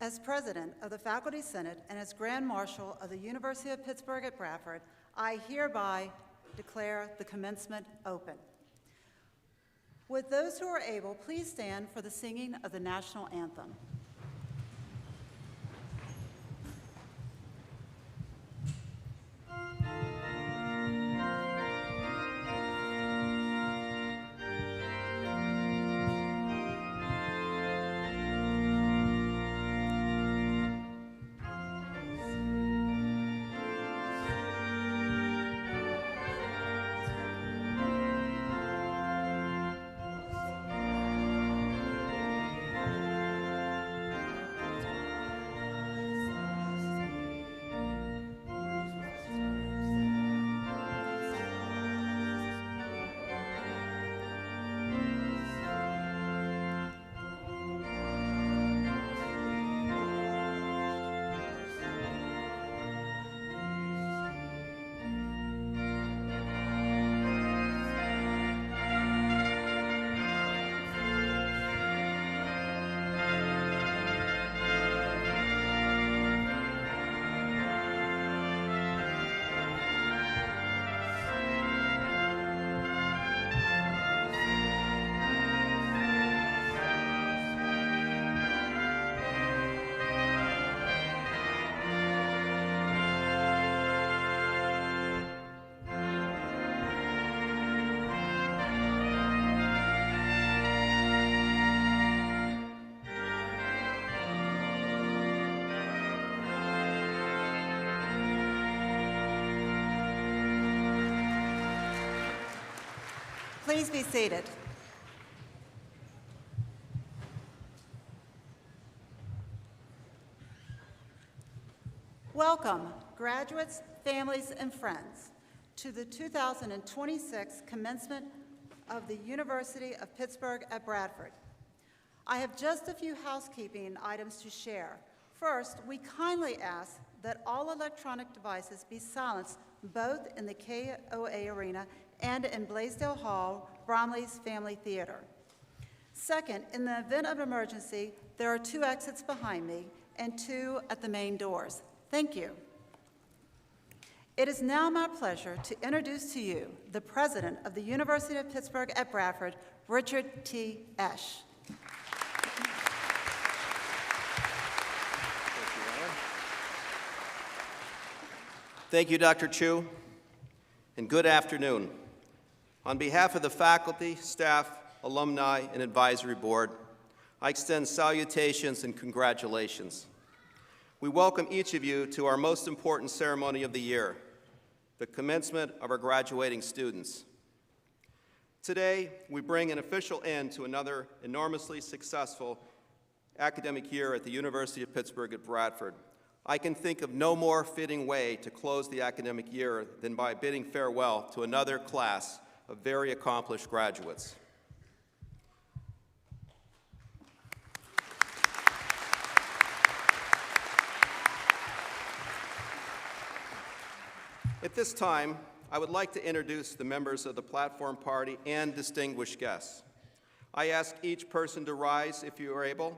As President of the Faculty Senate and as Grand Marshal of the University of Pittsburgh at Bradford, I hereby declare the commencement open. Would those who are able please stand for the singing of the national anthem? Please be seated. Welcome, graduates, families, and friends, to the 2026 commencement of the University of Pittsburgh at Bradford. I have just a few housekeeping items to share. First, we kindly ask that all electronic devices be silenced both in the KOA Arena and in Blaisdell Hall, Bromley's Family Theater. Second, in the event of emergency, there are 2 exits behind me and 2 at the main doors. Thank you. It is now my pleasure to introduce to you the President of the University of Pittsburgh at Bradford, Richard T. Esch. Thank you, Dr. Chu, and good afternoon. On behalf of the faculty, staff, alumni, and advisory board, I extend salutations and congratulations. We welcome each of you to our most important ceremony of the year, the commencement of our graduating students. Today, we bring an official end to another enormously successful academic year at the University of Pittsburgh at Bradford. I can think of no more fitting way to close the academic year than by bidding farewell to another class of very accomplished graduates. At this time, I would like to introduce the members of the platform party and distinguished guests. I ask each person to rise if you are able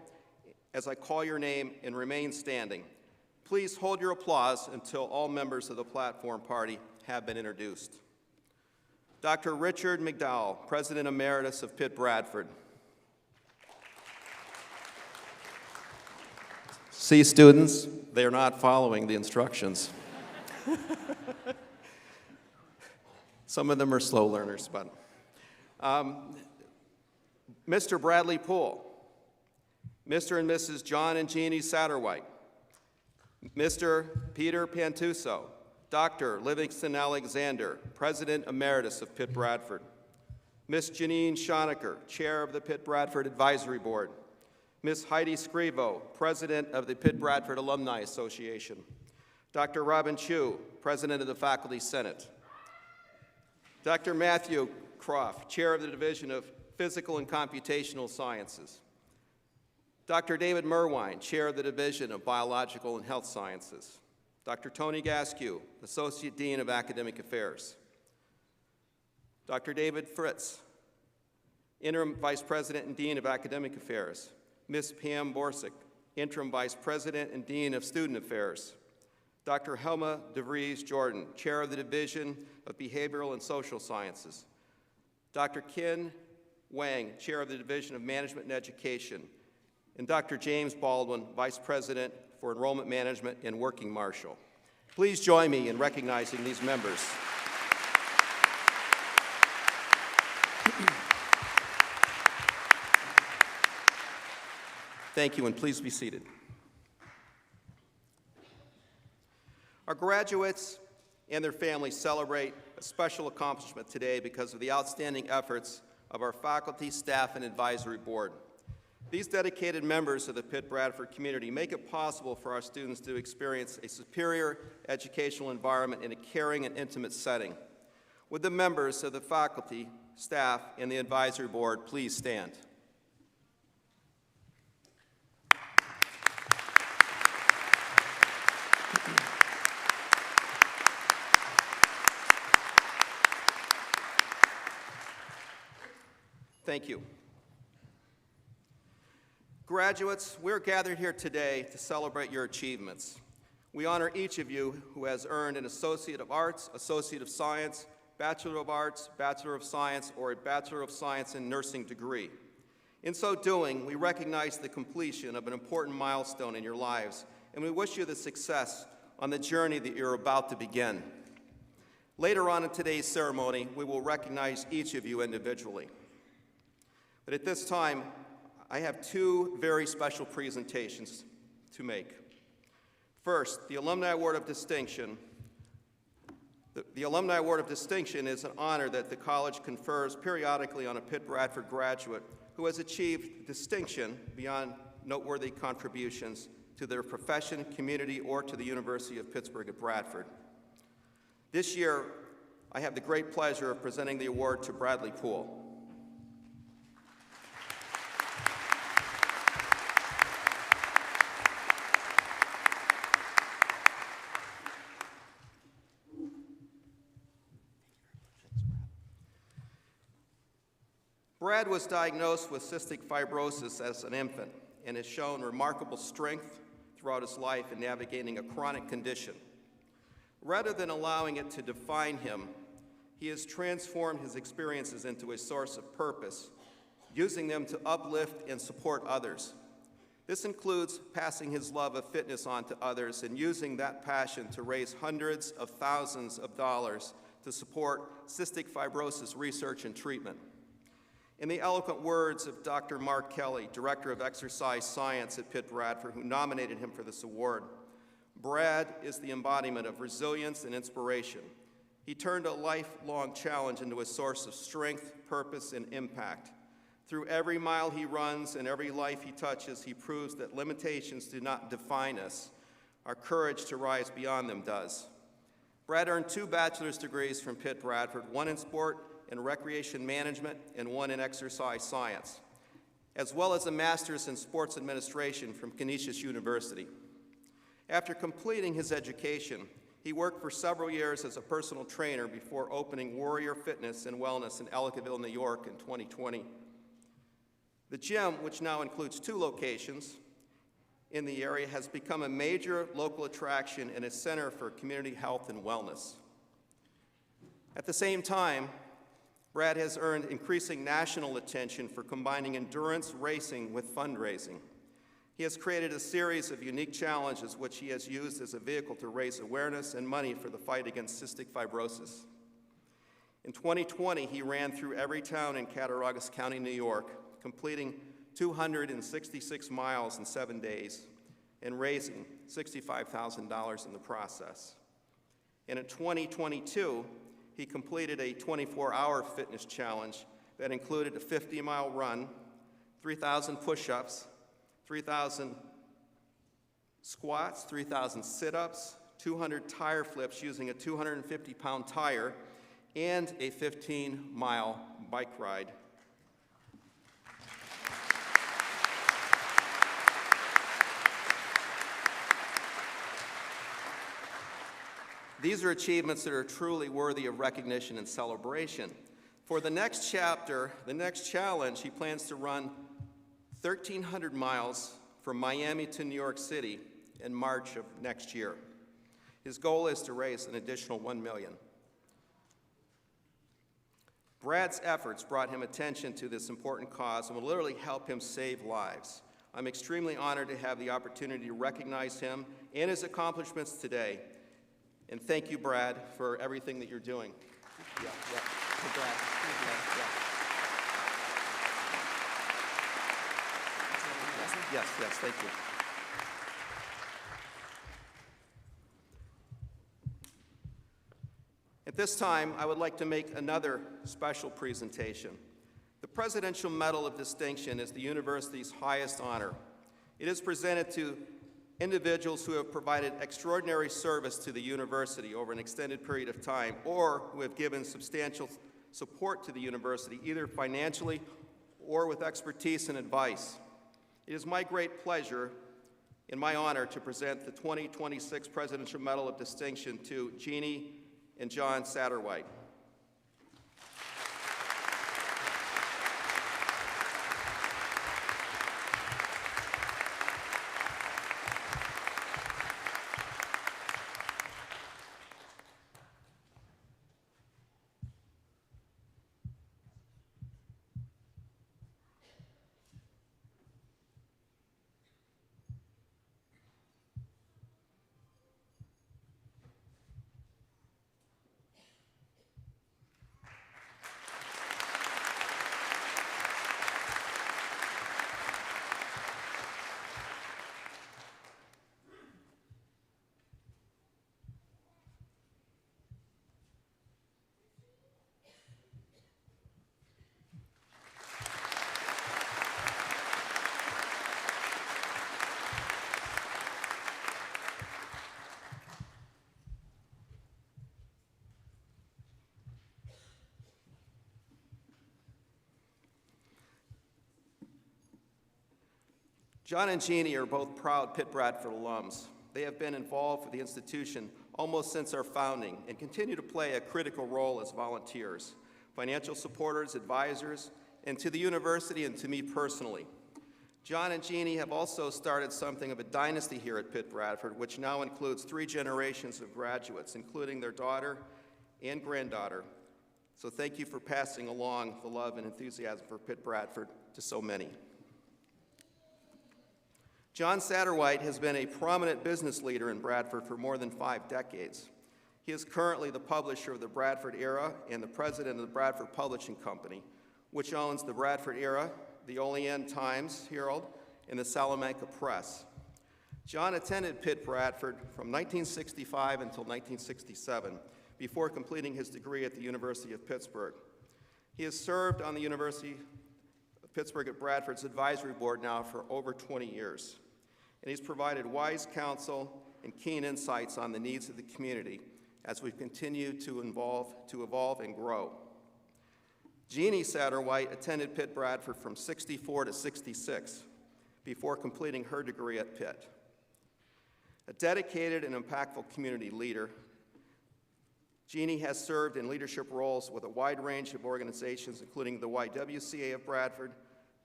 as I call your name and remain standing. Please hold your applause until all members of the platform party have been introduced. Dr. Richard McDowell, President Emeritus of Pitt-Bradford. See, students, they are not following the instructions. Some of them are slow learners, but. Mr. Bradley Poole, Mr. and Mrs. John and Jeannie Satterwhite, Mr. Peter Pantuso, Dr. Livingston Alexander, President Emeritus of Pitt-Bradford, Ms. Janine Schonecker, Chair of the Pitt-Bradford Advisory Board, Ms. Heidi Scrivo, President of the Pitt-Bradford Alumni Association, Dr. Robin Chu, President of the Faculty Senate, Dr. Matthew Croft, Chair of the Division of Physical and Computational Sciences, Dr. David Merwine, Chair of the Division of Biological and Health Sciences, Dr. Tony Gaskew, Associate Dean of Academic Affairs, Dr. David Fritz, Interim Vice President and Dean of Academic Affairs, Ms. Pam Borsick, Interim Vice President and Dean of Student Affairs. Dr. Helma DeVries Jordan, Chair of the Division of Behavioral and Social Sciences. Dr. Kin Wang, Chair of the Division of Management and Education. And Dr. James Baldwin, Vice President for Enrollment Management and Working Marshal. Please join me in recognizing these members. Thank you, and please be seated. Our graduates and their families celebrate a special accomplishment today because of the outstanding efforts of our faculty, staff, and advisory board. These dedicated members of the Pitt-Bradford community make it possible for our students to experience a superior educational environment in a caring and intimate setting. Would the members of the faculty, staff, and the advisory board please stand? Thank you. Graduates, we're gathered here today to celebrate your achievements. We honor each of you who has earned an Associate of Arts, Associate of Science, Bachelor of Arts, Bachelor of Science, or a Bachelor of Science in Nursing degree. In so doing, we recognize the completion of an important milestone in your lives, and we wish you the success on the journey that you're about to begin. Later on in today's ceremony, we will recognize each of you individually. But at this time, I have two very special presentations to make. First, the Alumni Award of Distinction. The Alumni Award of Distinction is an honor that the college confers periodically on a Pitt-Bradford graduate who has achieved distinction beyond noteworthy contributions to their profession, community, or to the University of Pittsburgh at Bradford. This year, I have the great pleasure of presenting the award to Bradley Poole. Brad was diagnosed with cystic fibrosis as an infant and has shown remarkable strength throughout his life in navigating a chronic condition. Rather than allowing it to define him, he has transformed his experiences into a source of purpose, using them to uplift and support others. This includes passing his love of fitness on to others and using that passion to raise hundreds of thousands of dollars to support cystic fibrosis research and treatment. In the eloquent words of Dr. Mark Kelly, Director of Exercise Science at Pitt-Bradford, who nominated him for this award, Brad is the embodiment of resilience and inspiration. He turned a lifelong challenge into a source of strength, purpose, and impact. Through every mile he runs and every life he touches, he proves that limitations do not define us. Our courage to rise beyond them does. Brad earned 2 bachelor's degrees from Pitt-Bradford, one in sport and recreation management and one in exercise science, as well as a master's in sports administration from Canisius University. After completing his education, he worked for several years as a personal trainer before opening Warrior Fitness and Wellness in Ellicottville, New York in 2020. The gym, which now includes 2 locations in the area, has become a major local attraction and a center for community health and wellness. At the same time, Brad has earned increasing national attention for combining endurance racing with fundraising. He has created a series of unique challenges which he has used as a vehicle to raise awareness and money for the fight against cystic fibrosis. In 2020, he ran through every town in Cattaraugus County, New York, completing 266 miles in 7 days and raising $65,000 in the process. And in 2022, he completed a 24-hour fitness challenge that included a 50-mile run, 3,000 push-ups, 3,000 squats, 3,000 sit-ups, 200 tire flips using a 250-pound tire, and a 15-mile bike ride. These are achievements that are truly worthy of recognition and celebration. For the next chapter, the next challenge, he plans to run 1,300 miles, from Miami to New York City in March of next year. His goal is to raise an additional $1 million. Brad's efforts brought him attention to this important cause and will literally help him save lives. I'm extremely honored to have the opportunity to recognize him and his accomplishments today. And thank you, Brad, for everything that you're doing. Yeah. For Brad. Yes, thank you. At this time, I would like to make another special presentation. The Presidential Medal of Distinction is the university's highest honor. It is presented to individuals who have provided extraordinary service to the university over an extended period of time, or who have given substantial support to the university, either financially or with expertise and advice. It is my great pleasure and my honor to present the 2026 Presidential Medal of Distinction to Jeannie and John Satterwhite. John and Jeannie are both proud Pitt-Bradford alums. They have been involved with the institution almost since our founding and continue to play a critical role as volunteers, financial supporters, advisors, and to the university and to me personally. John and Jeannie have also started something of a dynasty here at Pitt-Bradford, which now includes 3 generations of graduates, including their daughter and granddaughter. So thank you for passing along the love and enthusiasm for Pitt-Bradford to so many. John Satterwhite has been a prominent business leader in Bradford for more than 5 decades. He is currently the publisher of the Bradford Era and the president of the Bradford Publishing Company, which owns the Bradford Era, the Olean Times-Herald, and the Salamanca Press. John attended Pitt-Bradford from 1965 until 1967, before completing his degree at the University of Pittsburgh. He has served on the University of Pittsburgh at Bradford's advisory board now for over 20 years. And he's provided wise counsel and keen insights on the needs of the community as we continue to evolve and grow. Jeannie Satterwhite attended Pitt-Bradford from 64 to 66 before completing her degree at Pitt. A dedicated and impactful community leader, Jeannie has served in leadership roles with a wide range of organizations, including the YWCA of Bradford,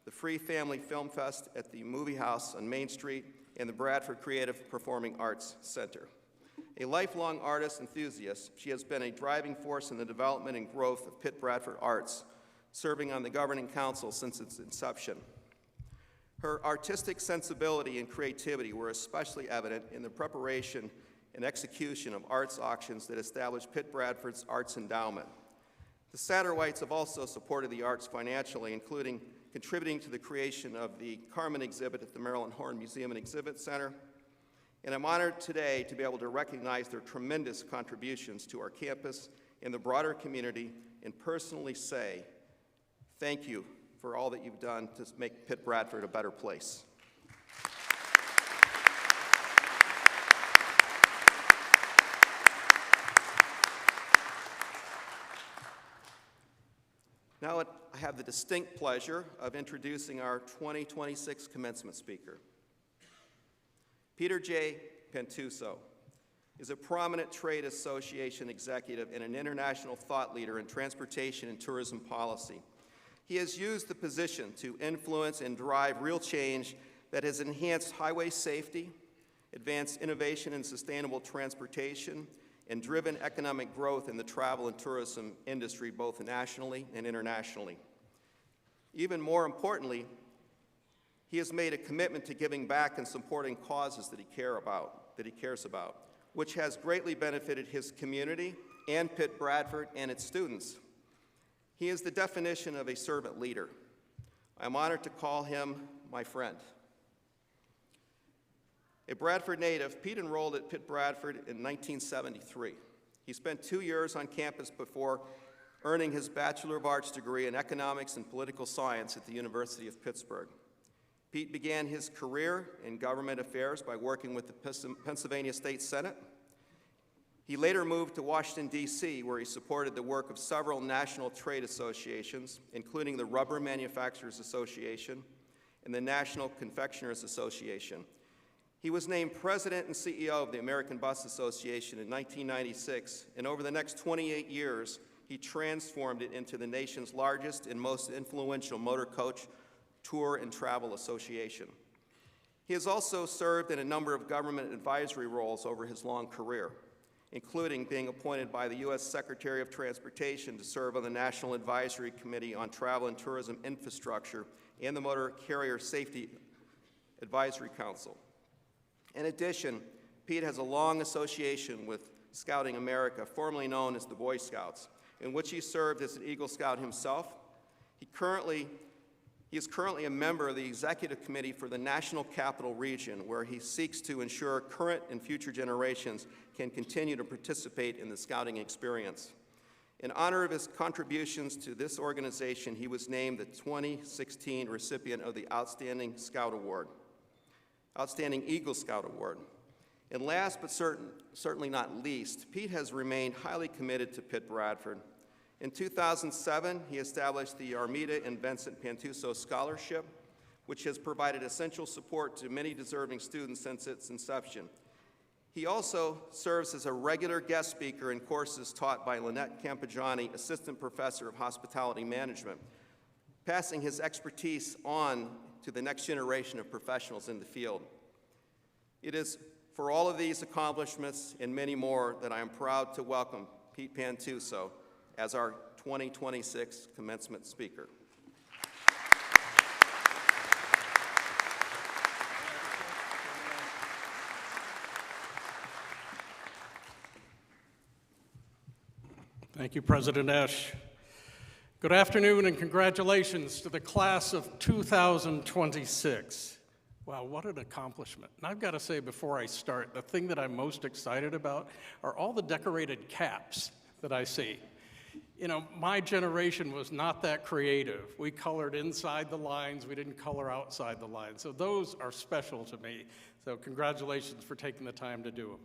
the Free Family Film Fest at the Movie House on Main Street, and the Bradford Creative Performing Arts Center. A lifelong artist enthusiast, she has been a driving force in the development and growth of Pitt-Bradford Arts, serving on the governing council since its inception. Her artistic sensibility and creativity were especially evident in the preparation and execution of arts auctions that established Pitt-Bradford's Arts Endowment. The Satterwhites have also supported the arts financially, including contributing to the creation of the Carmen exhibit at the Maryland Horne Museum and Exhibit Center. And I'm honored today to be able to recognize their tremendous contributions to our campus and the broader community, and personally say thank you for all that you've done to make Pitt-Bradford a better place. Now I have the distinct pleasure of introducing our 2026 commencement speaker. Peter J. Pantuso is a prominent trade association executive and an international thought leader in transportation and tourism policy. He has used the position to influence and drive real change that has enhanced highway safety, advanced innovation in sustainable transportation, and driven economic growth in the travel and tourism industry, both nationally and internationally. Even more importantly, he has made a commitment to giving back and supporting causes that he cares about, which has greatly benefited his community and Pitt-Bradford and its students. He is the definition of a servant leader. I'm honored to call him my friend. A Bradford native, Pete enrolled at Pitt-Bradford in 1973. He spent 2 years on campus before earning his Bachelor of Arts degree in Economics and Political Science at the University of Pittsburgh. Pete began his career in government affairs by working with the Pennsylvania State Senate. He later moved to Washington, D.C., where he supported the work of several national trade associations, including the Rubber Manufacturers Association and the National Confectioners Association. He was named president and CEO of the American Bus Association in 1996, and over the next 28 years, he transformed it into the nation's largest and most influential motor coach, tour, and travel association. He has also served in a number of government advisory roles over his long career, including being appointed by the U.S. Secretary of Transportation to serve on the National Advisory Committee on Travel and Tourism Infrastructure and the Motor Carrier Safety Advisory Council. In addition, Pete has a long association with Scouting America, formerly known as the Boy Scouts, in which he served as an Eagle Scout himself. He is currently a member of the Executive Committee for the National Capital Region, where he seeks to ensure current and future generations can continue to participate in the Scouting experience. In honor of his contributions to this organization, he was named the 2016 recipient of the Outstanding Scout Award, Outstanding Eagle Scout Award. And last but certainly not least, Pete has remained highly committed to Pitt-Bradford. In 2007, he established the Armida and Vincent Pantuso Scholarship, which has provided essential support to many deserving students since its inception. He also serves as a regular guest speaker in courses taught by Lynette Campigiani, Assistant Professor of Hospitality Management, passing his expertise on to the next generation of professionals in the field. It is for all of these accomplishments and many more that I am proud to welcome Pete Pantuso as our 2026 commencement speaker. Thank you, President Esch. Good afternoon and congratulations to the class of 2026. Wow, what an accomplishment. And I've got to say before I start, the thing that I'm most excited about are all the decorated caps that I see. You know, my generation was not that creative. We colored inside the lines, we didn't color outside the lines. So those are special to me. So congratulations for taking the time to do them.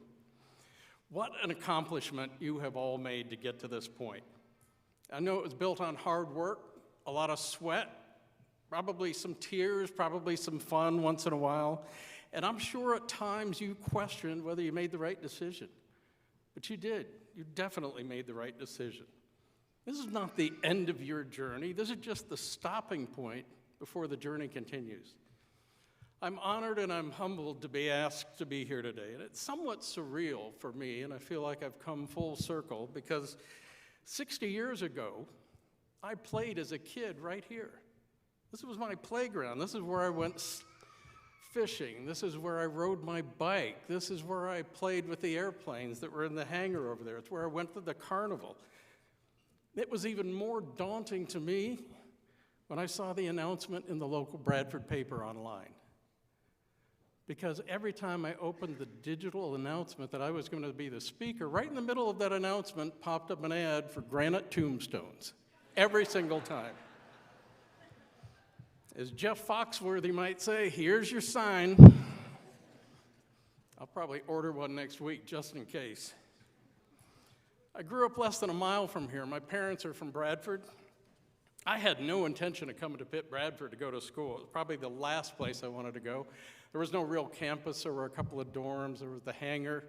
What an accomplishment you have all made to get to this point. I know it was built on hard work, a lot of sweat, probably some tears, probably some fun once in a while. And I'm sure at times you questioned whether you made the right decision. But you did. You definitely made the right decision. This is not the end of your journey. This is just the stopping point before the journey continues. I'm honored and I'm humbled to be asked to be here today. And it's somewhat surreal for me, and I feel like I've come full circle because 60 years ago, I played as a kid right here. This was my playground. This is where I went fishing. This is where I rode my bike. This is where I played with the airplanes that were in the hangar over there. It's where I went to the carnival. It was even more daunting to me when I saw the announcement in the local Bradford paper online. Because every time I opened the digital announcement that I was going to be the speaker, right in the middle of that announcement popped up an ad for granite tombstones. Every single time. As Jeff Foxworthy might say, here's your sign. I'll probably order one next week just in case. I grew up less than a mile from here. My parents are from Bradford. I had no intention of coming to Pitt-Bradford to go to school. It was probably the last place I wanted to go. There was no real campus. There were a couple of dorms. There was the hangar.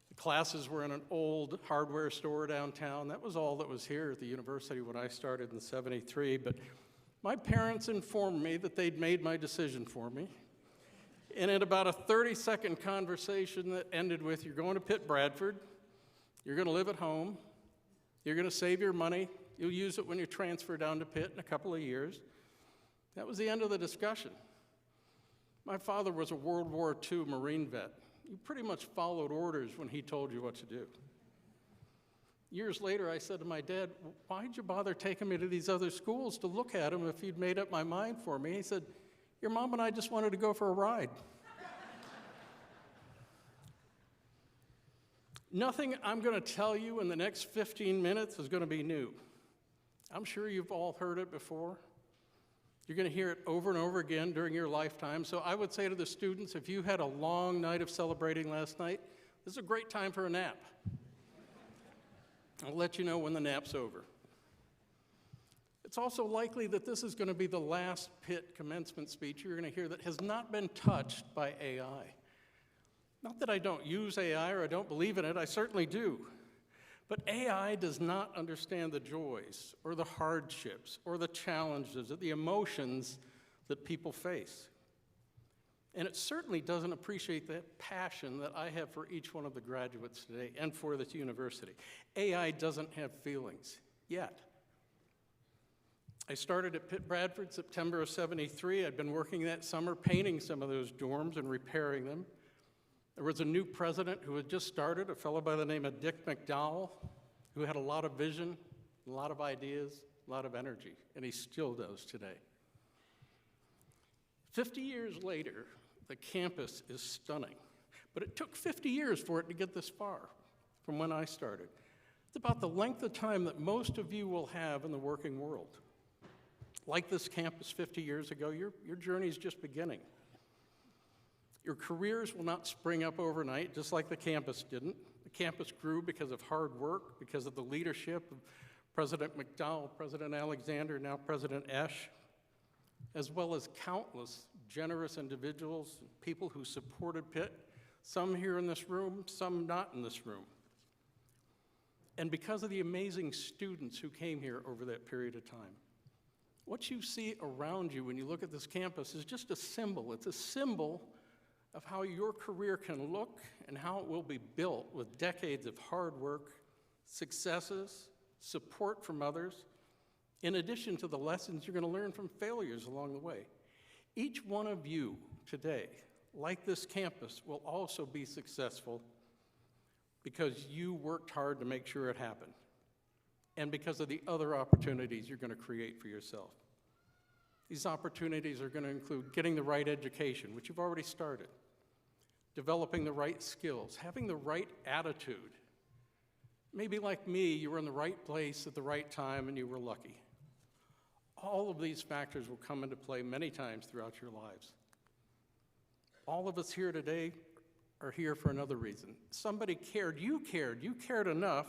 The classes were in an old hardware store downtown. That was all that was here at the university when I started in '73. But my parents informed me that they'd made my decision for me. And in about a 30-second conversation that ended with, you're going to Pitt-Bradford, you're going to live at home, you're going to save your money, you'll use it when you transfer down to Pitt in a couple of years. That was the end of the discussion. My father was a World War II Marine vet. You pretty much followed orders when he told you what to do. Years later, I said to my dad, why'd you bother taking me to these other schools to look at them if you'd made up my mind for me? He said, your mom and I just wanted to go for a ride. Nothing I'm going to tell you in the next 15 minutes is going to be new. I'm sure you've all heard it before. You're going to hear it over and over again during your lifetime. So I would say to the students, if you had a long night of celebrating last night, this is a great time for a nap. I'll let you know when the nap's over. It's also likely that this is going to be the last Pitt commencement speech you're going to hear that has not been touched by AI. Not that I don't use AI or I don't believe in it, I certainly do. But AI does not understand the joys or the hardships or the challenges or the emotions that people face. And it certainly doesn't appreciate that passion that I have for each one of the graduates today and for this university. AI doesn't have feelings yet. I started at Pitt-Bradford September of '73. I'd been working that summer painting some of those dorms and repairing them. There was a new president who had just started, a fellow by the name of Dick McDowell, who had a lot of vision, a lot of ideas, a lot of energy, and he still does today. 50 years later, the campus is stunning, but it took 50 years for it to get this far from when I started. It's about the length of time that most of you will have in the working world. Like this campus 50 years ago, your journey is just beginning. Your careers will not spring up overnight, just like the campus didn't. The campus grew because of hard work, because of the leadership of President McDowell, President Alexander, now President Esch, as well as countless generous individuals, people who supported Pitt, some here in this room, some not in this room. And because of the amazing students who came here over that period of time. What you see around you when you look at this campus is just a symbol. It's a symbol of how your career can look and how it will be built with decades of hard work, successes, support from others, in addition to the lessons you're going to learn from failures along the way. Each one of you today, like this campus, will also be successful because you worked hard to make sure it happened, and because of the other opportunities you're going to create for yourself. These opportunities are going to include getting the right education, which you've already started, developing the right skills, having the right attitude. Maybe like me, you were in the right place at the right time and you were lucky. All of these factors will come into play many times throughout your lives. All of us here today are here for another reason. Somebody cared, you cared enough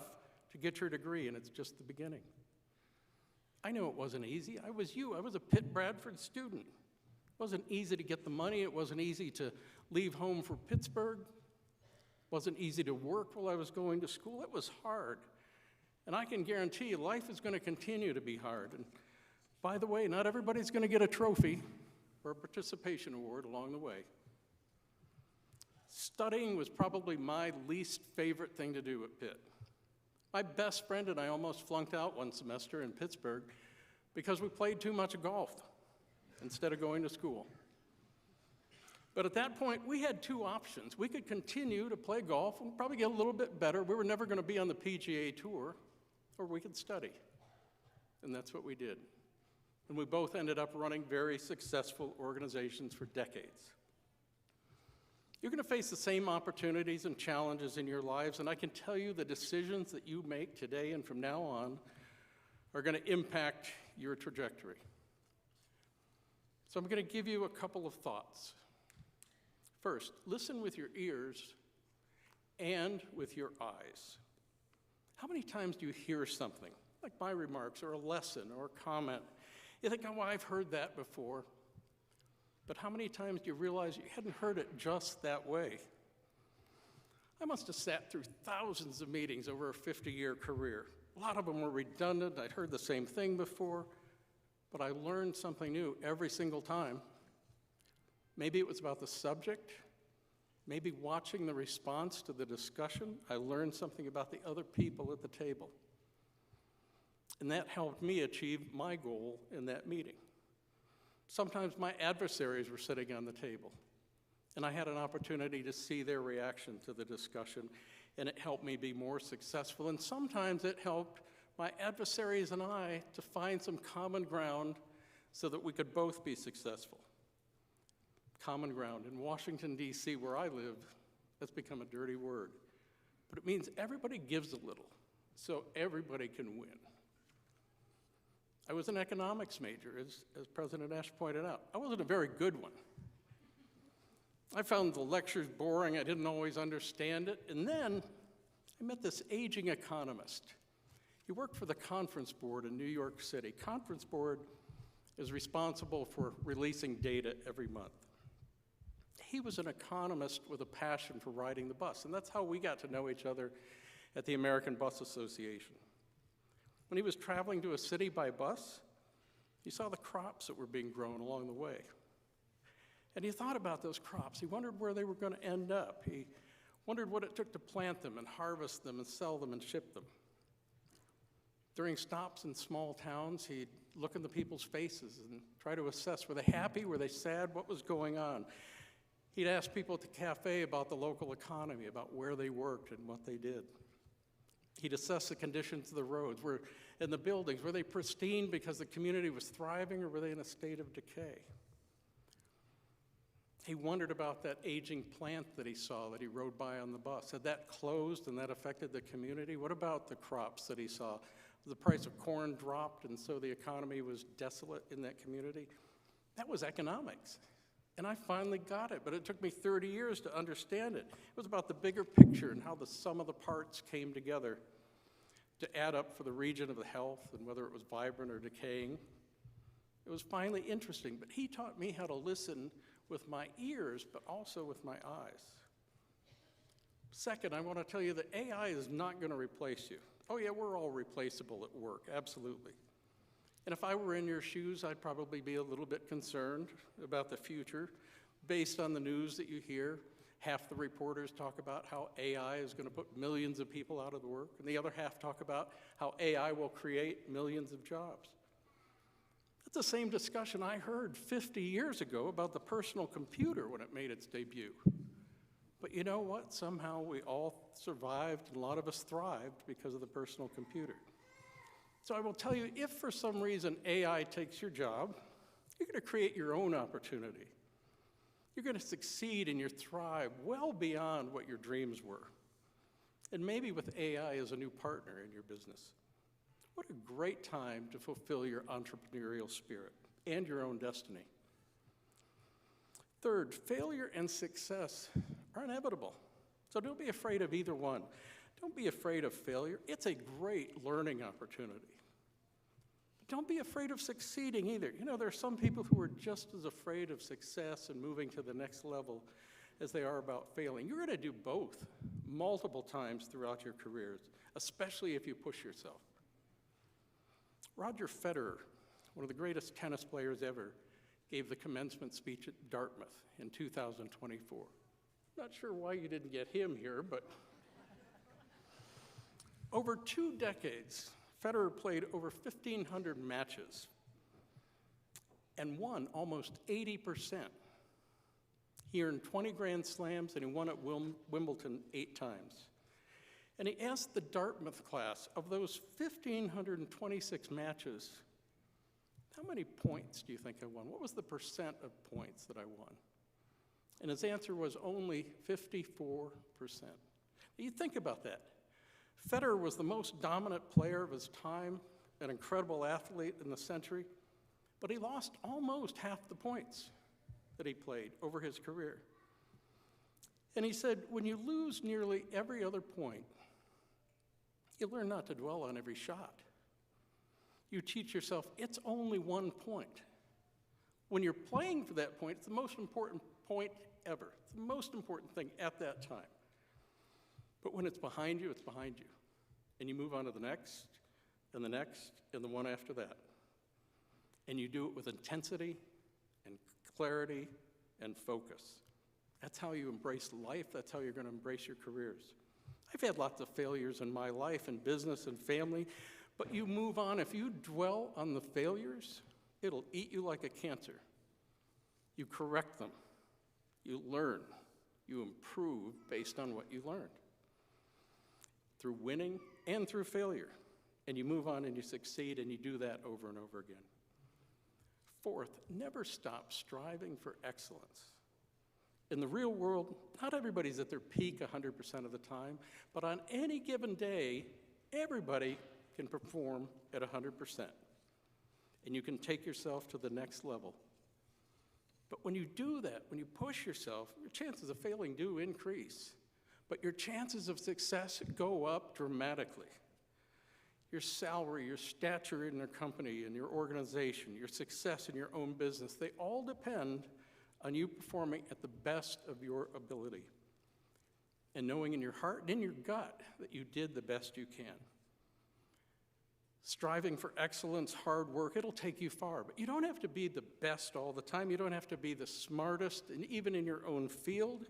to get your degree, and it's just the beginning. I know it wasn't easy. I was a Pitt-Bradford student. It wasn't easy to get the money. It wasn't easy to leave home for Pittsburgh. It wasn't easy to work while I was going to school. It was hard. And I can guarantee you, life is going to continue to be hard. And by the way, not everybody's going to get a trophy or a participation award along the way. Studying was probably my least favorite thing to do at Pitt. My best friend and I almost flunked out one semester in Pittsburgh because we played too much golf instead of going to school. But at that point, we had two options. We could continue to play golf and probably get a little bit better. We were never going to be on the PGA Tour, or we could study. And that's what we did. And we both ended up running very successful organizations for decades. You're going to face the same opportunities and challenges in your lives, and I can tell you the decisions that you make today and from now on are going to impact your trajectory. So I'm going to give you a couple of thoughts. First, listen with your ears and with your eyes. How many times do you hear something, like my remarks or a lesson or a comment? You think, oh, I've heard that before. But how many times do you realize you hadn't heard it just that way? I must have sat through thousands of meetings over a 50-year career. A lot of them were redundant. I'd heard the same thing before, but I learned something new every single time. Maybe it was about the subject. Maybe watching the response to the discussion, I learned something about the other people at the table. And that helped me achieve my goal in that meeting. Sometimes my adversaries were sitting on the table, and I had an opportunity to see their reaction to the discussion, and it helped me be more successful. And sometimes it helped my adversaries and I to find some common ground so that we could both be successful. Common ground. In Washington, D.C., where I live, that's become a dirty word. But it means everybody gives a little, so everybody can win. I was an economics major, as President Ash pointed out. I wasn't a very good one. I found the lectures boring. I didn't always understand it. And then I met this aging economist. He worked for the Conference Board in New York City. Conference Board is responsible for releasing data every month. He was an economist with a passion for riding the bus, and that's how we got to know each other at the American Bus Association. When he was traveling to a city by bus, he saw the crops that were being grown along the way. And he thought about those crops. He wondered where they were going to end up. He wondered what it took to plant them and harvest them and sell them and ship them. During stops in small towns, he'd look in the people's faces and try to assess, were they happy, were they sad, what was going on? He'd ask people at the cafe about the local economy, about where they worked and what they did. He'd assess the conditions of the roads, and the buildings. Were they pristine because the community was thriving, or were they in a state of decay? He wondered about that aging plant that he saw that he rode by on the bus. Had that closed and that affected the community? What about the crops that he saw? The price of corn dropped, and so the economy was desolate in that community? That was economics. And I finally got it, but it took me 30 years to understand it. It was about the bigger picture and how the sum of the parts came together to add up for the region of the health and whether it was vibrant or decaying. It was finally interesting, but he taught me how to listen with my ears, but also with my eyes. Second, I want to tell you that AI is not going to replace you. Oh yeah, we're all replaceable at work, absolutely. And if I were in your shoes, I'd probably be a little bit concerned about the future. Based on the news that you hear, half the reporters talk about how AI is going to put millions of people out of work, and the other half talk about how AI will create millions of jobs. That's the same discussion I heard 50 years ago about the personal computer when it made its debut. But you know what? Somehow we all survived, and a lot of us thrived because of the personal computer. So I will tell you, if for some reason AI takes your job, you're going to create your own opportunity. You're going to succeed and you thrive well beyond what your dreams were. And maybe with AI as a new partner in your business. What a great time to fulfill your entrepreneurial spirit and your own destiny. Third, failure and success are inevitable. So don't be afraid of either one. Don't be afraid of failure. It's a great learning opportunity. But don't be afraid of succeeding either. You know, there are some people who are just as afraid of success and moving to the next level as they are about failing. You're going to do both multiple times throughout your careers, especially if you push yourself. Roger Federer, one of the greatest tennis players ever, gave the commencement speech at Dartmouth in 2024. Not sure why you didn't get him here, but over 2 decades, Federer played over 1,500 matches and won almost 80%. He earned 20 Grand Slams, and he won at Wimbledon 8 times. And he asked the Dartmouth class, of those 1,526 matches, how many points do you think I won? What was the percent of points that I won? And his answer was only 54%. You think about that. Federer was the most dominant player of his time, an incredible athlete in the century, but he lost almost half the points that he played over his career. And he said, when you lose nearly every other point, you learn not to dwell on every shot. You teach yourself, it's only 1 point. When you're playing for that point, it's the most important point ever. It's the most important thing at that time. But when it's behind you, it's behind you. And you move on to the next, and the next, and the one after that. And you do it with intensity and clarity and focus. That's how you embrace life. That's how you're going to embrace your careers. I've had lots of failures in my life, in business and family, but you move on. If you dwell on the failures, it'll eat you like a cancer. You correct them. You learn. You improve based on what you learned, through winning and through failure. And you move on and you succeed, and you do that over and over again. Fourth, never stop striving for excellence. In the real world, not everybody's at their peak 100% of the time, but on any given day, everybody can perform at 100%. And you can take yourself to the next level. But when you do that, when you push yourself, your chances of failing do increase, but your chances of success go up dramatically. Your salary, your stature in your company, in your organization, your success in your own business, they all depend on you performing at the best of your ability and knowing in your heart and in your gut that you did the best you can. Striving for excellence, hard work, it'll take you far, but you don't have to be the best all the time. You don't have to be the smartest, and even in your own field.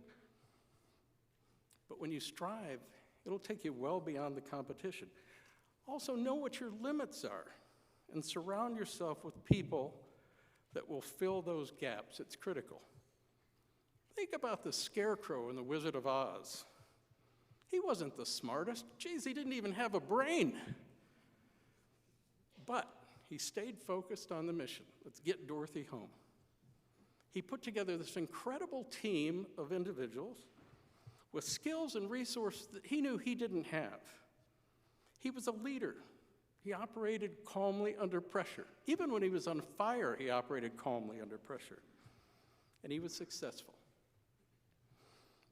But when you strive, it'll take you well beyond the competition. Also, know what your limits are and surround yourself with people that will fill those gaps. It's critical. Think about the Scarecrow in The Wizard of Oz. He wasn't the smartest. Geez, he didn't even have a brain. But he stayed focused on the mission. Let's get Dorothy home. He put together this incredible team of individuals with skills and resources that he knew he didn't have. He was a leader. He operated calmly under pressure. Even when he was on fire, he operated calmly under pressure. And he was successful.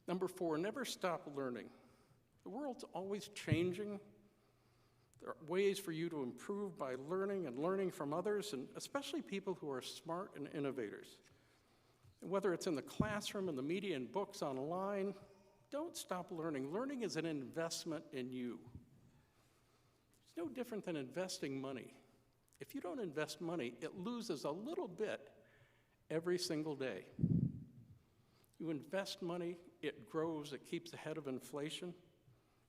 Number 4, never stop learning. The world's always changing. There are ways for you to improve by learning and learning from others, and especially people who are smart and innovators. And whether it's in the classroom, in the media, in books, online, don't stop learning. Learning is an investment in you. It's no different than investing money. If you don't invest money, it loses a little bit every single day. You invest money, it grows, it keeps ahead of inflation.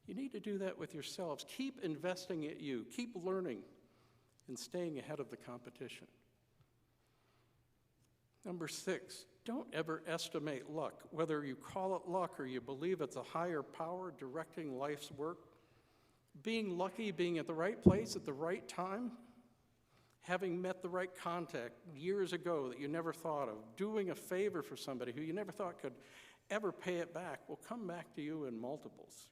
You need to do that with yourselves. Keep investing at you. Keep learning and staying ahead of the competition. Number 6, don't ever estimate luck. Whether you call it luck or you believe it's a higher power directing life's work, being lucky, being at the right place at the right time, having met the right contact years ago that you never thought of, doing a favor for somebody who you never thought could ever pay it back will come back to you in multiples.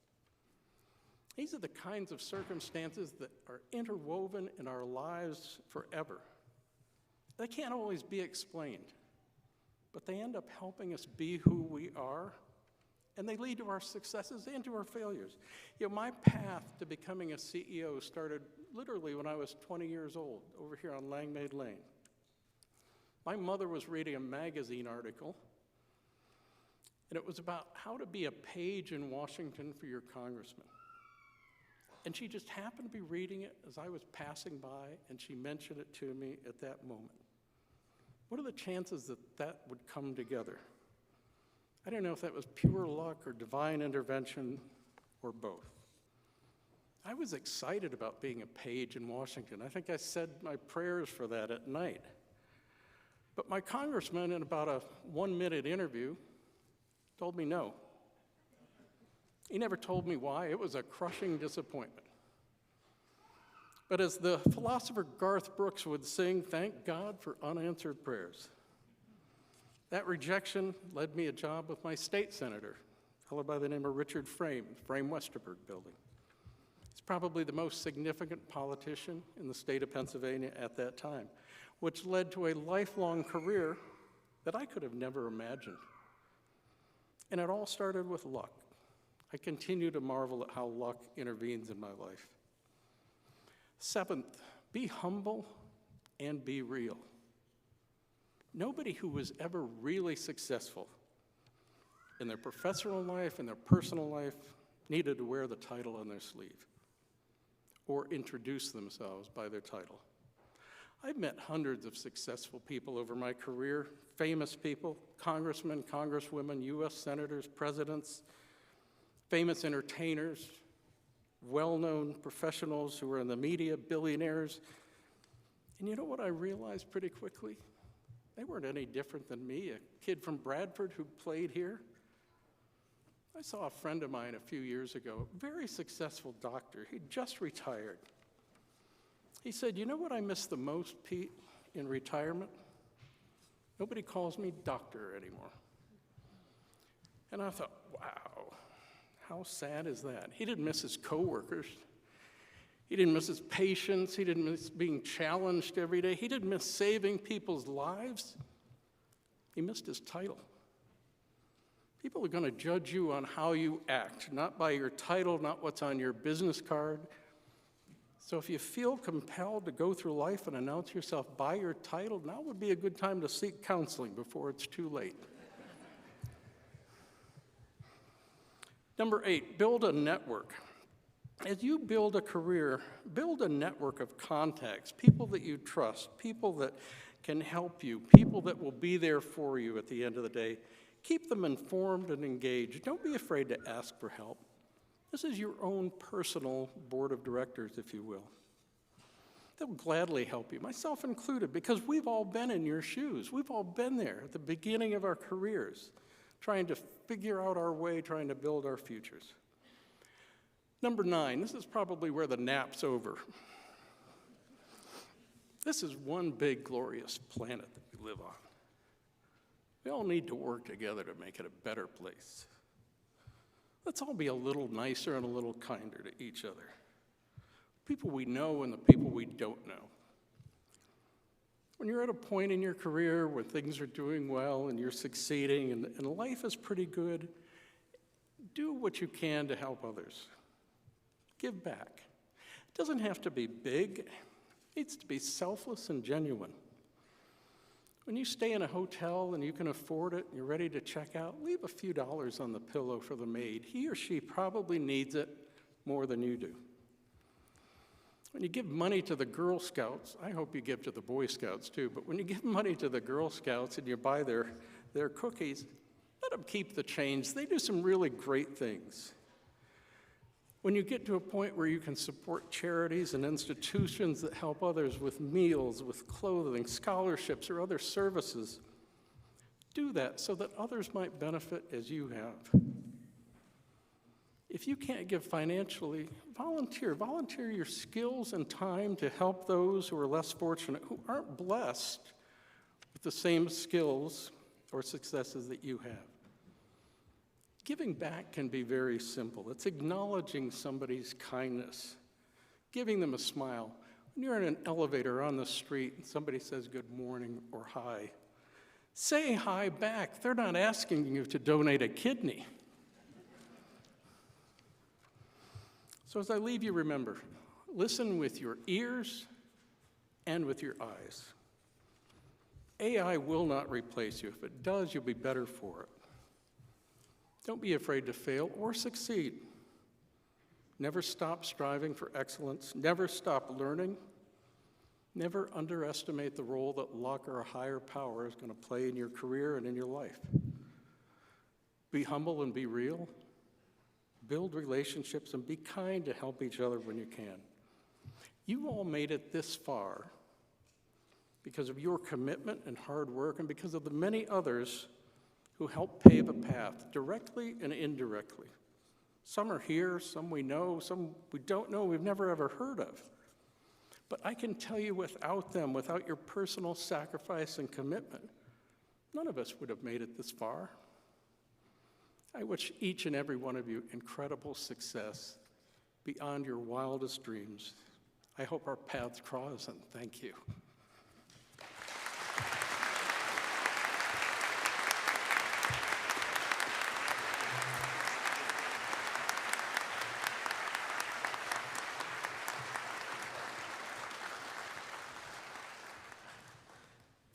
These are the kinds of circumstances that are interwoven in our lives forever. They can't always be explained, but they end up helping us be who we are, and they lead to our successes and to our failures. You know, my path to becoming a CEO started literally when I was 20 years old, over here on Langmaid Lane. My mother was reading a magazine article, and it was about how to be a page in Washington for your congressman. And she just happened to be reading it as I was passing by, and she mentioned it to me at that moment. What are the chances that that would come together? I don't know if that was pure luck or divine intervention or both. I was excited about being a page in Washington. I think I said my prayers for that at night. But my congressman, in about a 1-minute interview, told me no. He never told me why. It was a crushing disappointment. But as the philosopher Garth Brooks would sing, thank God for unanswered prayers. That rejection led me a job with my state senator, a fellow by the name of Richard Frame, Frame-Westerberg building. He's probably the most significant politician in the state of Pennsylvania at that time, which led to a lifelong career that I could have never imagined. And it all started with luck. I continue to marvel at how luck intervenes in my life. 7th, be humble and be real. Nobody who was ever really successful in their professional life and their personal life needed to wear the title on their sleeve or introduce themselves by their title. I've met hundreds of successful people over my career, famous people, congressmen, congresswomen, U.S. senators, presidents, famous entertainers, well-known professionals who are in the media, billionaires. And you know what I realized pretty quickly? They weren't any different than me, a kid from Bradford who played here. I saw a friend of mine a few years ago, a very successful doctor. He'd just retired. He said, "You know what I miss the most, Pete, in retirement? Nobody calls me doctor anymore." And I thought, wow, how sad is that? He didn't miss his coworkers. He didn't miss his patients. He didn't miss being challenged every day. He didn't miss saving people's lives. He missed his title. People are going to judge you on how you act, not by your title, not what's on your business card. So if you feel compelled to go through life and announce yourself by your title, now would be a good time to seek counseling before it's too late. Number 8, build a network. As you build a career, build a network of contacts, people that you trust, people that can help you, people that will be there for you at the end of the day. Keep them informed and engaged. Don't be afraid to ask for help. This is your own personal board of directors, if you will. They'll gladly help you, myself included, because we've all been in your shoes. We've all been there at the beginning of our careers, trying to figure out our way, trying to build our futures. Number 9, this is probably where the nap's over. This is one big, glorious planet that we live on. We all need to work together to make it a better place. Let's all be a little nicer and a little kinder to each other. People we know and the people we don't know. When you're at a point in your career where things are doing well and you're succeeding and life is pretty good, do what you can to help others. Give back. It doesn't have to be big. It needs to be selfless and genuine. When you stay in a hotel and you can afford it and you're ready to check out, leave a few dollars on the pillow for the maid. He or she probably needs it more than you do. When you give money to the Girl Scouts, I hope you give to the Boy Scouts too, but when you give money to the Girl Scouts and you buy their cookies, let them keep the change. They do some really great things. When you get to a point where you can support charities and institutions that help others with meals, with clothing, scholarships, or other services, do that so that others might benefit as you have. If you can't give financially, volunteer. Volunteer your skills and time to help those who are less fortunate, who aren't blessed with the same skills or successes that you have. Giving back can be very simple. It's acknowledging somebody's kindness, giving them a smile. When you're in an elevator on the street and somebody says good morning or hi, say hi back. They're not asking you to donate a kidney. So as I leave you, remember, listen with your ears and with your eyes. AI will not replace you. If it does, you'll be better for it. Don't be afraid to fail or succeed. Never stop striving for excellence. Never stop learning. Never underestimate the role that luck or a higher power is going to play in your career and in your life. Be humble and be real. Build relationships and be kind to help each other when you can. You all made it this far because of your commitment and hard work and because of the many others who help pave a path, directly and indirectly. Some are here, some we know, some we don't know, we've never ever heard of. But I can tell you without them, without your personal sacrifice and commitment, none of us would have made it this far. I wish each and every one of you incredible success beyond your wildest dreams. I hope our paths cross, and thank you.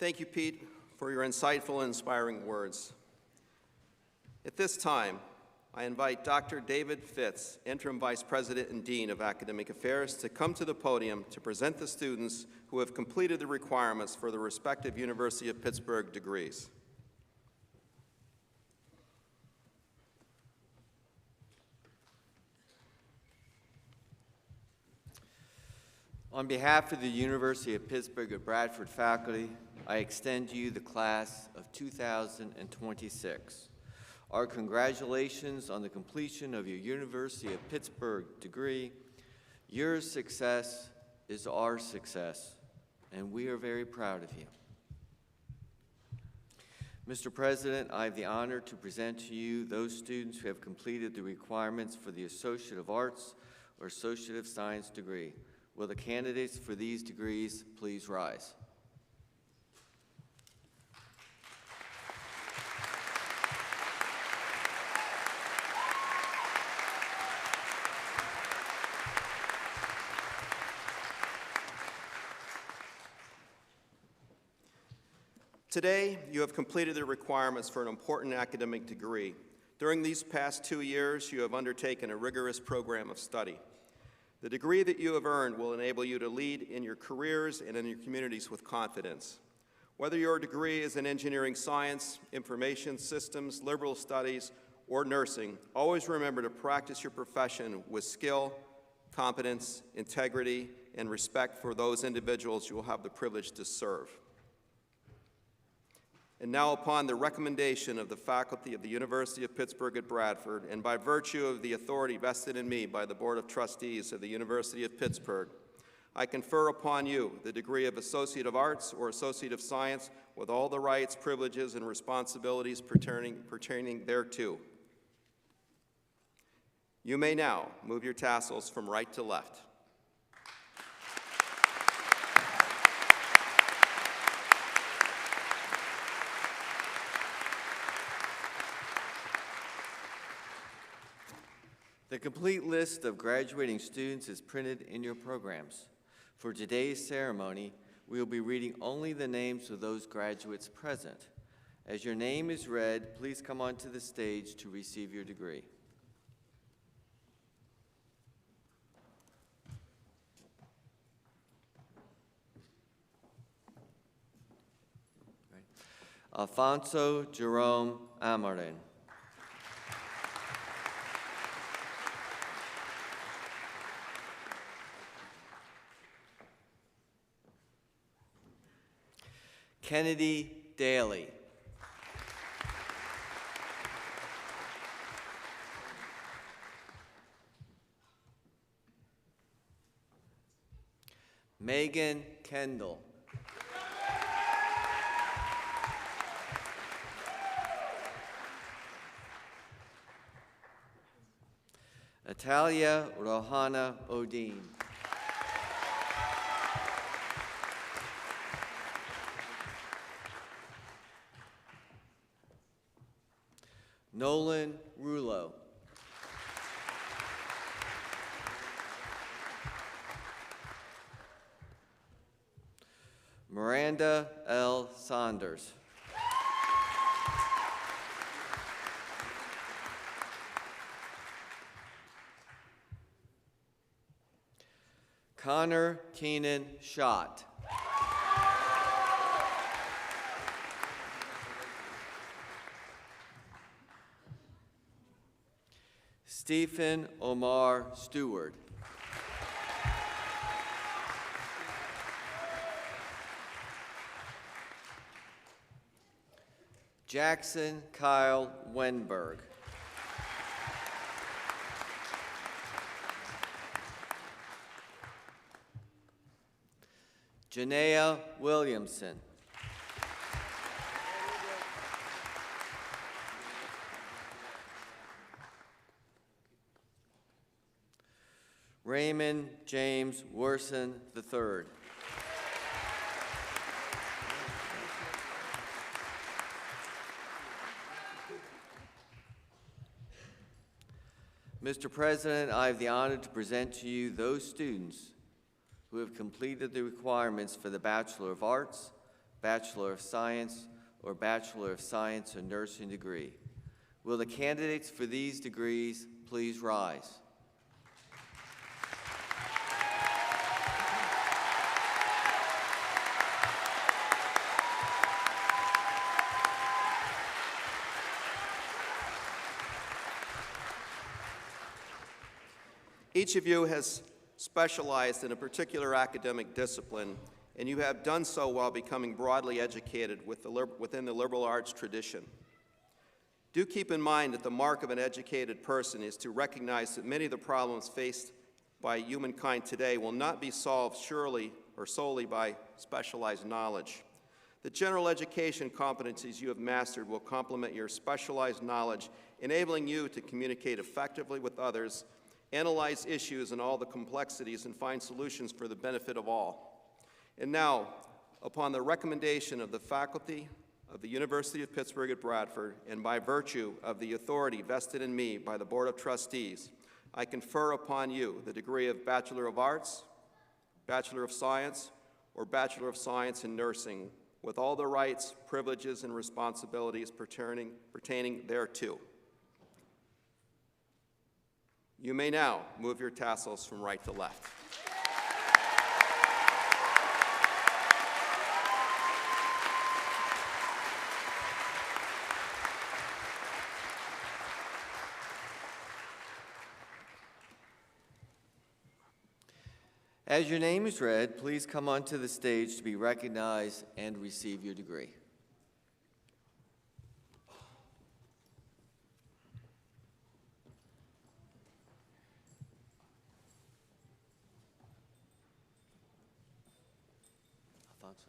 Thank you, Pete, for your insightful and inspiring words. At this time, I invite Dr. David Fitz, Interim Vice President and Dean of Academic Affairs, to come to the podium to present the students who have completed the requirements for the respective University of Pittsburgh degrees. On behalf of the University of Pittsburgh at Bradford faculty, I extend to you the class of 2026. Our congratulations on the completion of your University of Pittsburgh degree. Your success is our success, and we are very proud of you. Mr. President, I have the honor to present to you those students who have completed the requirements for the Associate of Arts or Associate of Science degree. Will the candidates for these degrees please rise? Today, you have completed the requirements for an important academic degree. During these past 2 years, you have undertaken a rigorous program of study. The degree that you have earned will enable you to lead in your careers and in your communities with confidence. Whether your degree is in engineering science, information systems, liberal studies, or nursing, always remember to practice your profession with skill, competence, integrity, and respect for those individuals you will have the privilege to serve. And now, upon the recommendation of the faculty of the University of Pittsburgh at Bradford, and by virtue of the authority vested in me by the Board of Trustees of the University of Pittsburgh, I confer upon you the degree of Associate of Arts or Associate of Science with all the rights, privileges, and responsibilities pertaining thereto. You may now move your tassels from right to left. The complete list of graduating students is printed in your programs. For today's ceremony, we will be reading only the names of those graduates present. As your name is read, please come onto the stage to receive your degree. Alfonso Jerome Amarin. Kennedy Daly. Megan Kendall. Natalia Rohana Odin. Nolan Rulo. Miranda L. Saunders. Connor Keenan Schott. Stephen Omar Stewart. Jackson Kyle Wenberg. Janaea Williamson. Raymond James Worson III. Mr. President, I have the honor to present to you those students who have completed the requirements for the Bachelor of Arts, Bachelor of Science, or Bachelor of Science in Nursing degree. Will the candidates for these degrees please rise? Each of you has specialized in a particular academic discipline, and you have done so while becoming broadly educated within the liberal arts tradition. Do keep in mind that the mark of an educated person is to recognize that many of the problems faced by humankind today will not be solved surely or solely by specialized knowledge. The general education competencies you have mastered will complement your specialized knowledge, enabling you to communicate effectively with others, analyze issues and all the complexities, and find solutions for the benefit of all. And now, upon the recommendation of the faculty of the University of Pittsburgh at Bradford, and by virtue of the authority vested in me by the Board of Trustees, I confer upon you the degree of Bachelor of Arts, Bachelor of Science, or Bachelor of Science in Nursing, with all the rights, privileges, and responsibilities pertaining thereto. You may now move your tassels from right to left. As your name is read, please come onto the stage to be recognized and receive your degree. Alfonso.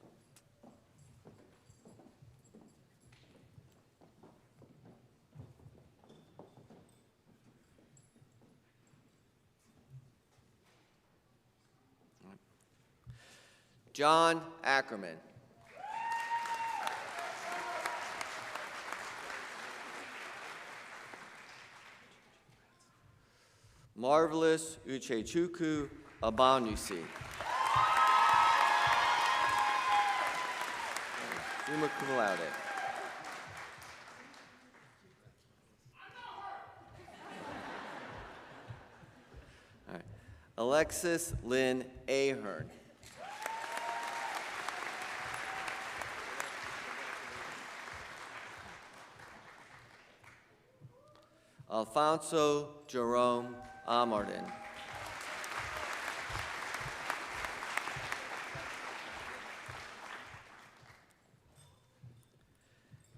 John Ackerman. Marvelous Uchechukwu Abanusi. Summa cum laude. All right. Alexis Lynn Ahern. Alfonso Jerome Amardin.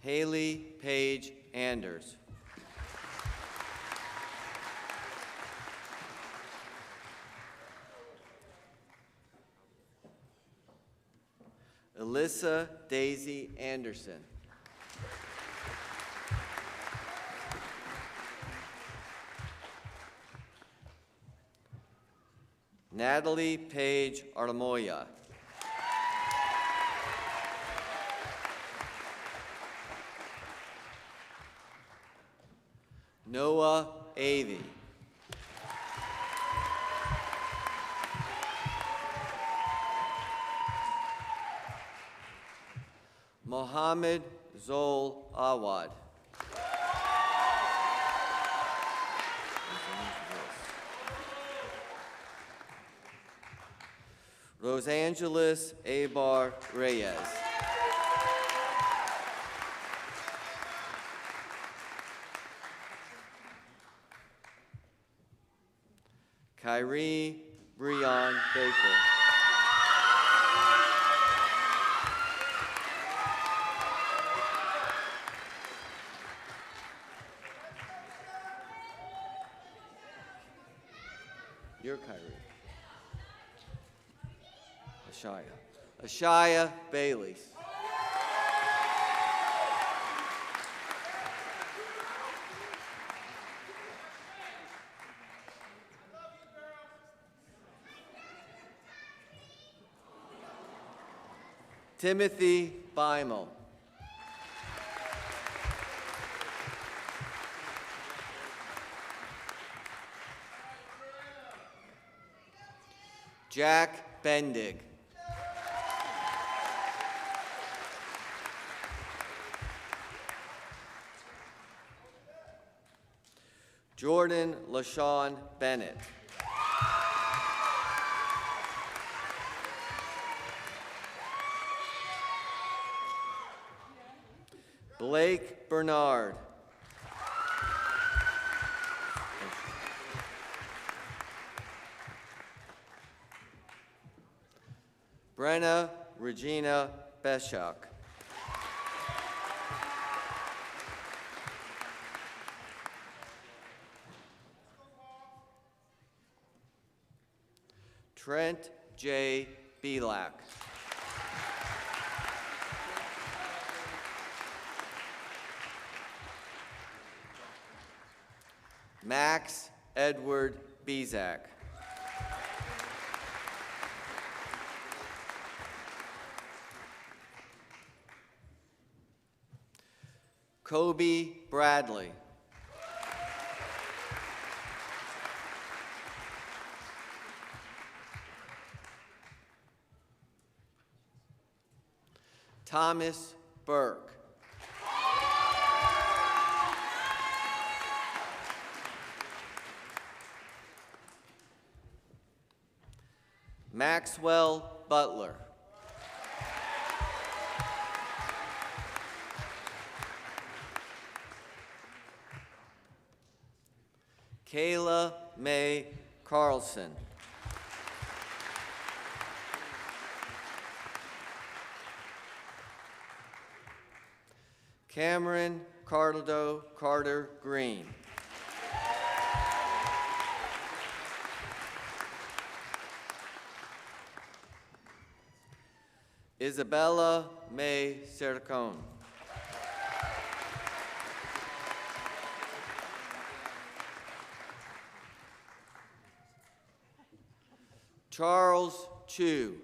Haley Page Anders. Alyssa Daisy Anderson. Natalie Page Artamoya. Noah Avey. Mohammed Zol Awad. Rosangeles Abar Reyes. Kyrie Breon Baker. You're Kyrie. Ashaya Bailey. Timothy Beimel. Jack Bendig. Jordan LaShawn Bennett. Blake Bernard. Brenna Regina Beshak. Trent J. Belak. Max Edward Bezak. Kobe Bradley. Thomas Burke. Maxwell Butler. Kayla Mae Carlson. Cameron Carter Green. Isabella May Sercone. Charles Chu.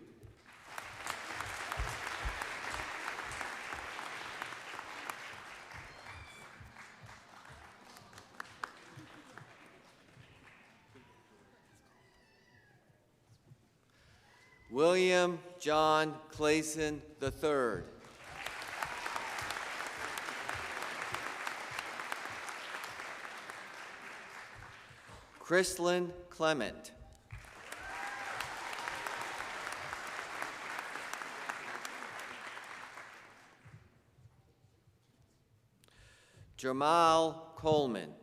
William John Clayson III. Chrislyn Clement. Jamal Coleman.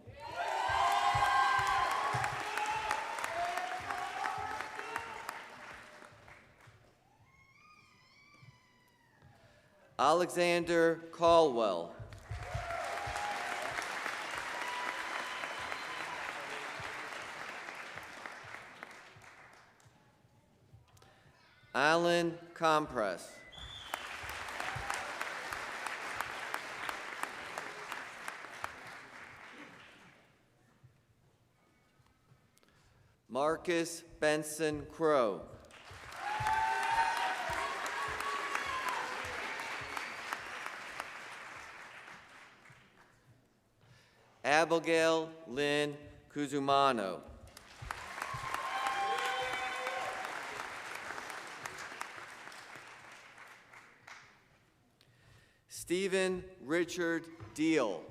Alexander Caldwell. Alan Compress. Marcus Benson Crow. Abigail Lynn Cusumano. Stephen Richard Deal.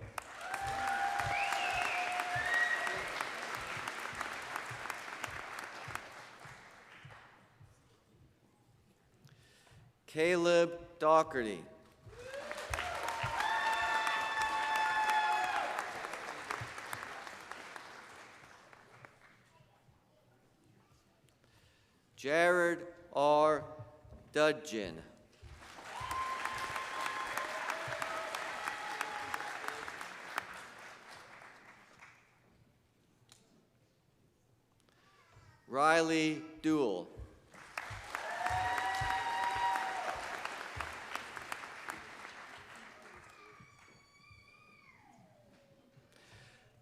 Caleb Doherty. Jared R. Dudgeon. Riley Duell.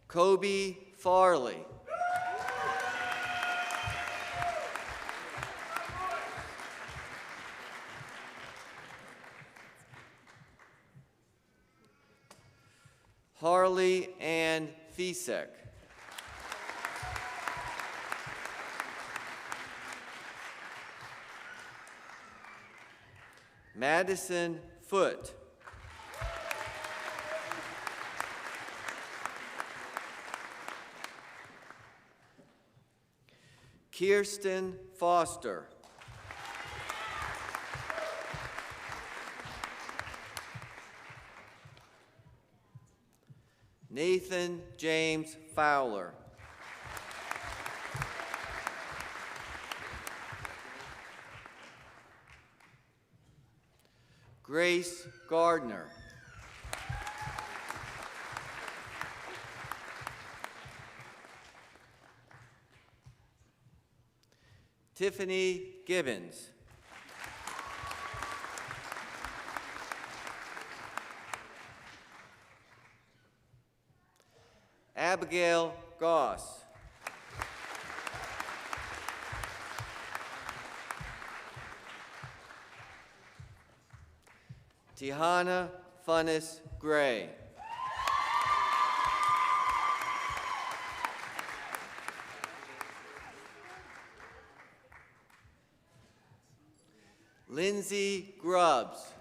Kobe Farley. Harley Ann Fisek. Madison Foote. Kirsten Foster. Nathan James Fowler. Grace Gardner. Tiffany Gibbons. Abigail Goss. Tihana Funnis Gray. Lindsay Grubbs.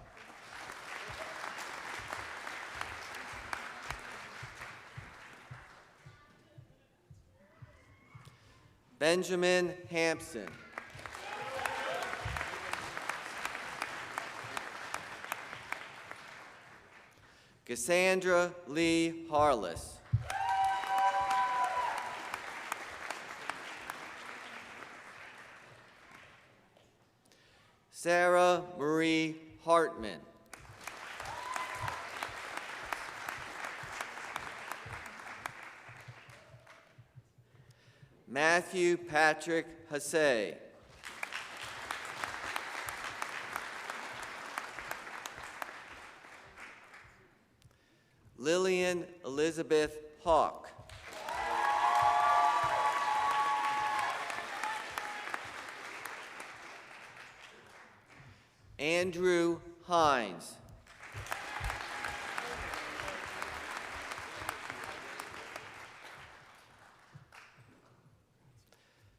Benjamin Hampson. Cassandra Lee Harless. Sarah Marie Hartman. Matthew Patrick Hassay. Lillian Elizabeth Hawk. Andrew Hines.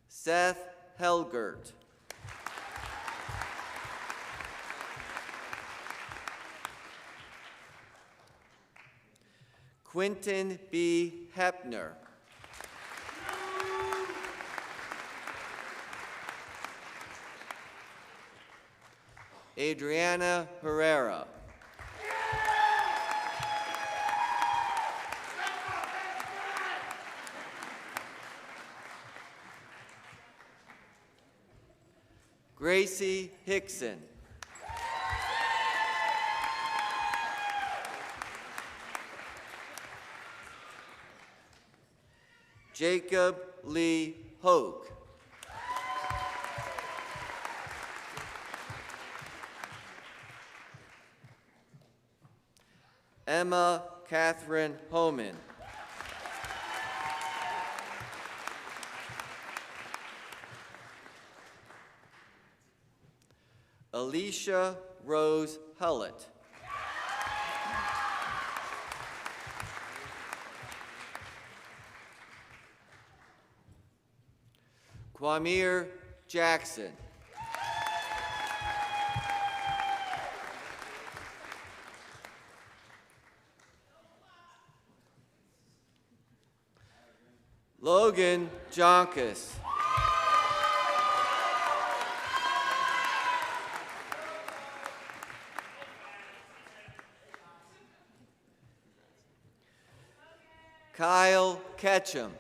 Seth Helgert. Quentin B. Hepner. Adriana Herrera. Gracie Hickson. Jacob Lee Hoke. Emma Catherine Homan. Alicia Rose Hullett. Kwamir Jackson. Logan Jonkus. Kyle Ketchum.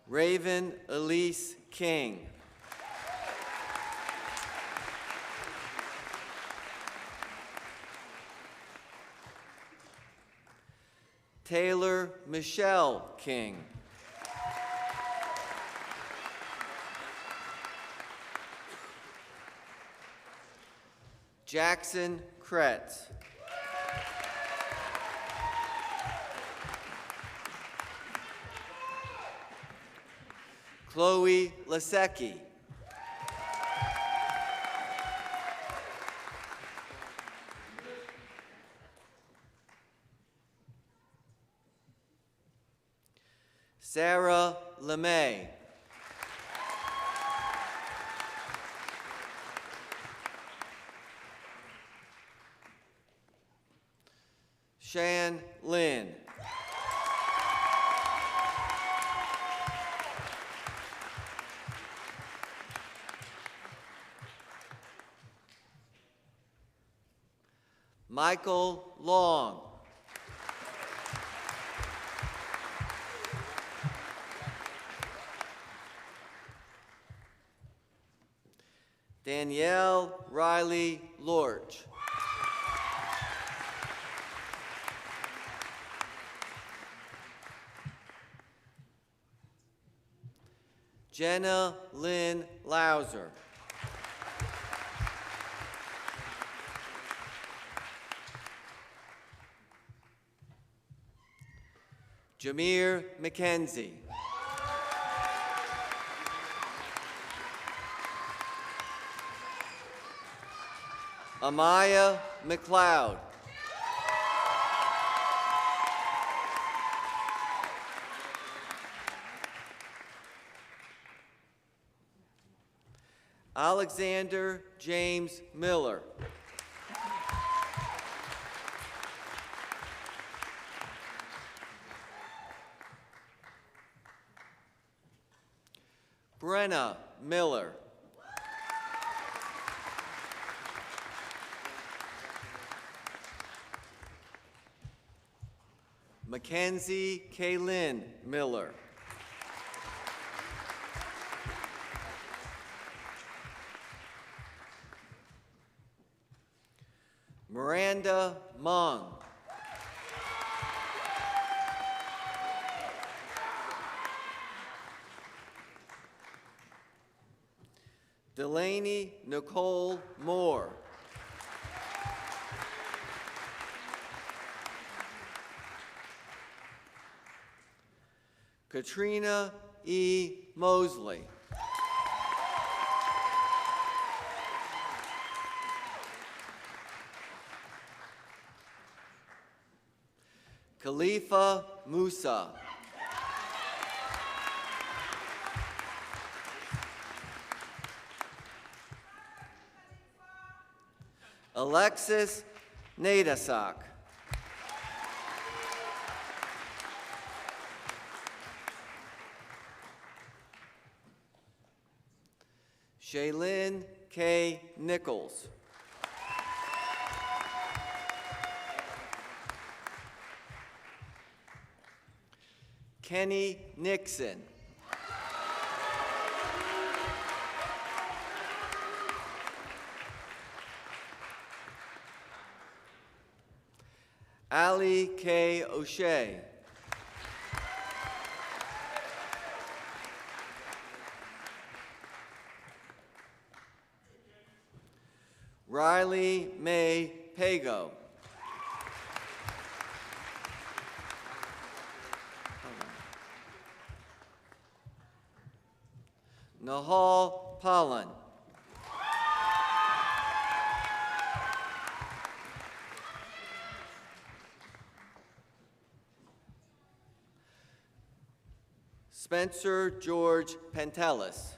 Raven Elise King. Taylor Michelle King. Jackson Kretz. Chloe Lasecki. Sarah LeMay. Shan Lin. Michael Long. Danielle Riley Lorch. Jenna Lynn Lauser. Jameer McKenzie. Amaya McLeod. Alexander James Miller. Brenna Miller. Mackenzie Kaylin Miller. Miranda Mung. Delaney Nicole Moore. Katrina E. Mosley. Khalifa Musa. Alexis Nadasak. Shaylin K. Nichols. Kenny Nixon. Ali K. O'Shea. Riley May Pago. Nahal Pollan. Spencer George Pantelis.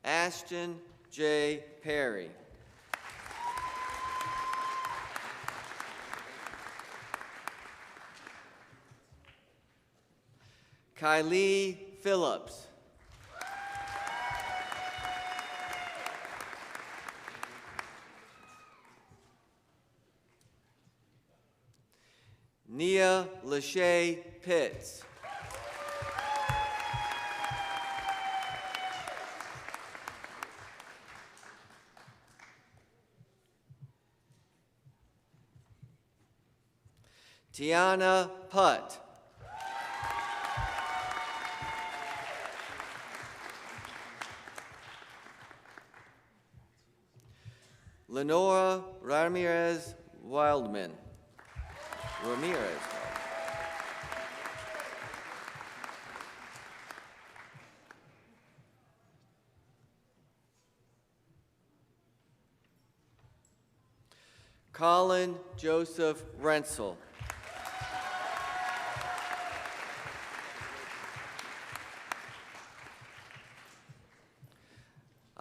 Ashton J. Perry. Kylie Phillips. Nia Lachey Pitts. Tiana Putt. Lenora Ramirez Wildman. Ramirez. Colin Joseph Rensel.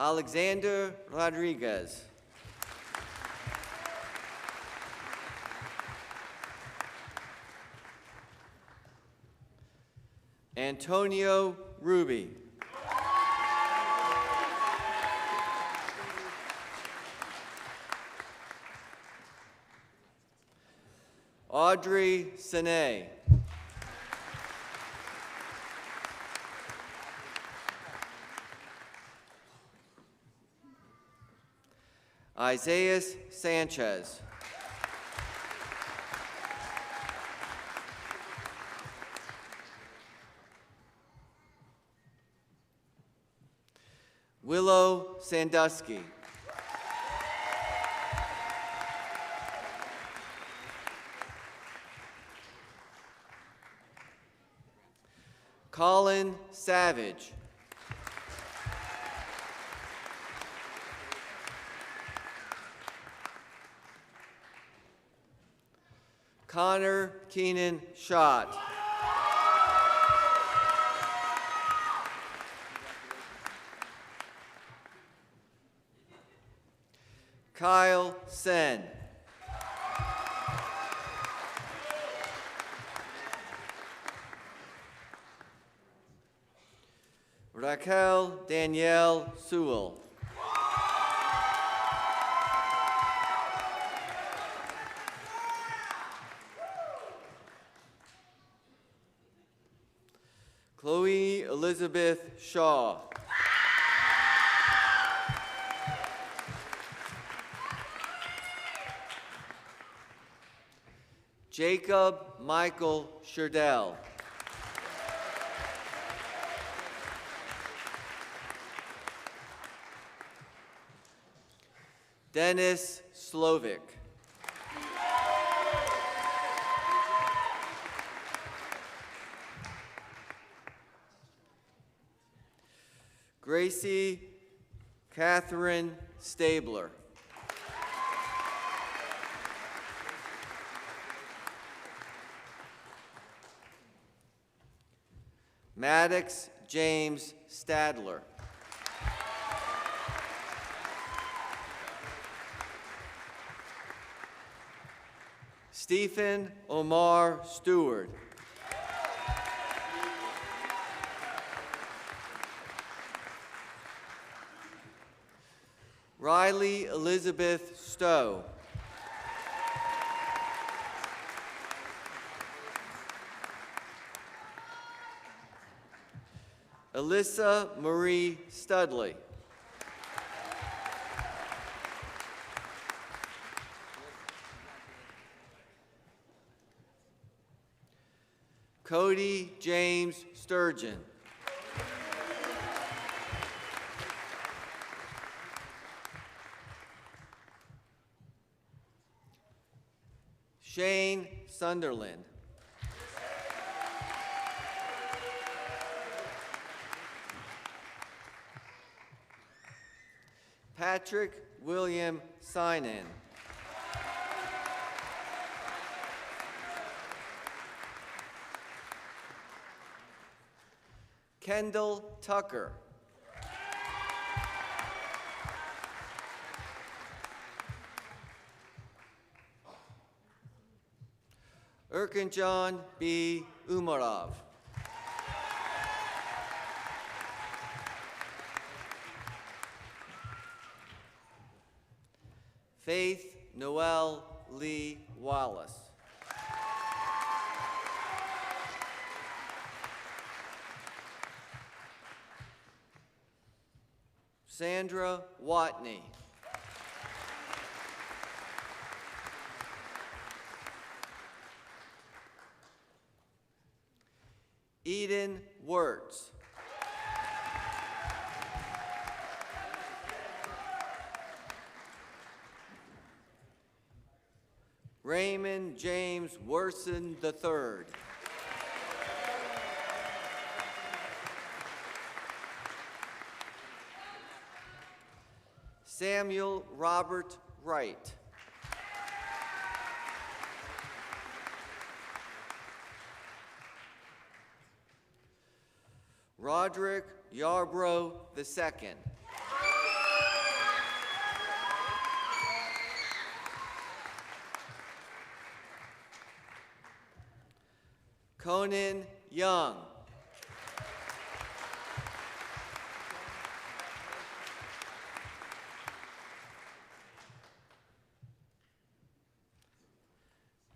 Alexander Rodriguez. Antonio Ruby. Audrey Sine. Isaiah Sanchez. Willow Sandusky. Colin Savage. Connor Keenan Schott. Kyle Sen. Raquel Danielle Sewell. Chloe Elizabeth Shaw. Jacob Michael Sherdell. Dennis Slovic. Gracie Catherine Stabler. Maddox James Stadler. Stephen Omar Stewart. Riley Elizabeth Stowe. Alyssa Marie Studley. Cody James Sturgeon. Shane Sunderland. Patrick William Sinan. Kendall Tucker. Erkinjon B. Umarov. Faith Noel Lee Wallace. Sandra Watney. Eden Wirtz. Raymond James Worson III. Samuel Robert Wright. Roderick Yarbrough II. Conan Young.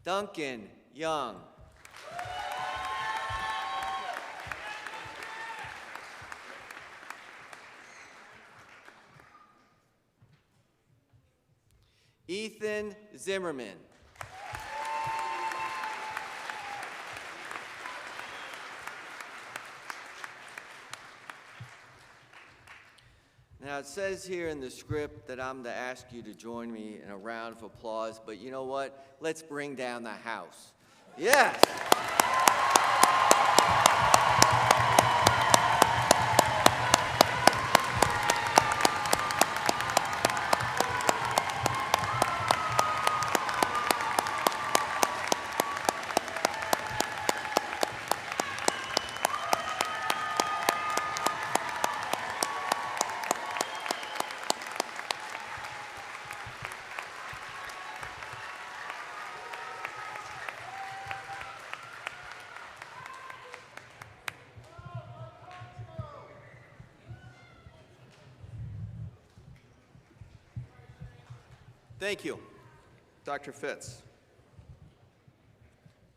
Duncan Young. Ethan Zimmerman. Now, it says here in the script that I'm to ask you to join me in a round of applause, but you know what? Let's bring down the house. Yes! Thank you, Dr. Fitz.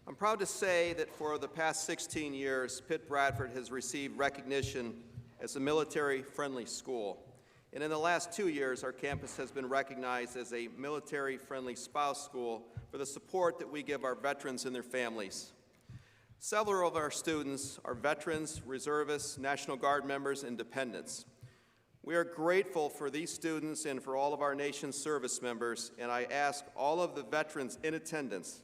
I'm proud to say that for the past 16 years, Pitt-Bradford has received recognition as a military-friendly school. And in the last 2 years, our campus has been recognized as a military-friendly spouse school for the support that we give our veterans and their families. Several of our students are veterans, reservists, National Guard members, and dependents. We are grateful for these students and for all of our nation's service members, and I ask all of the veterans in attendance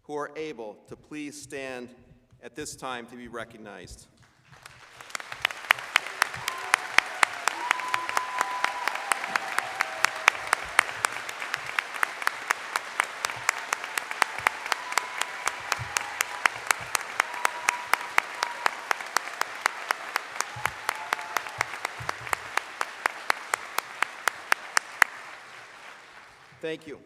who are able to please stand at this time to be recognized. Thank you.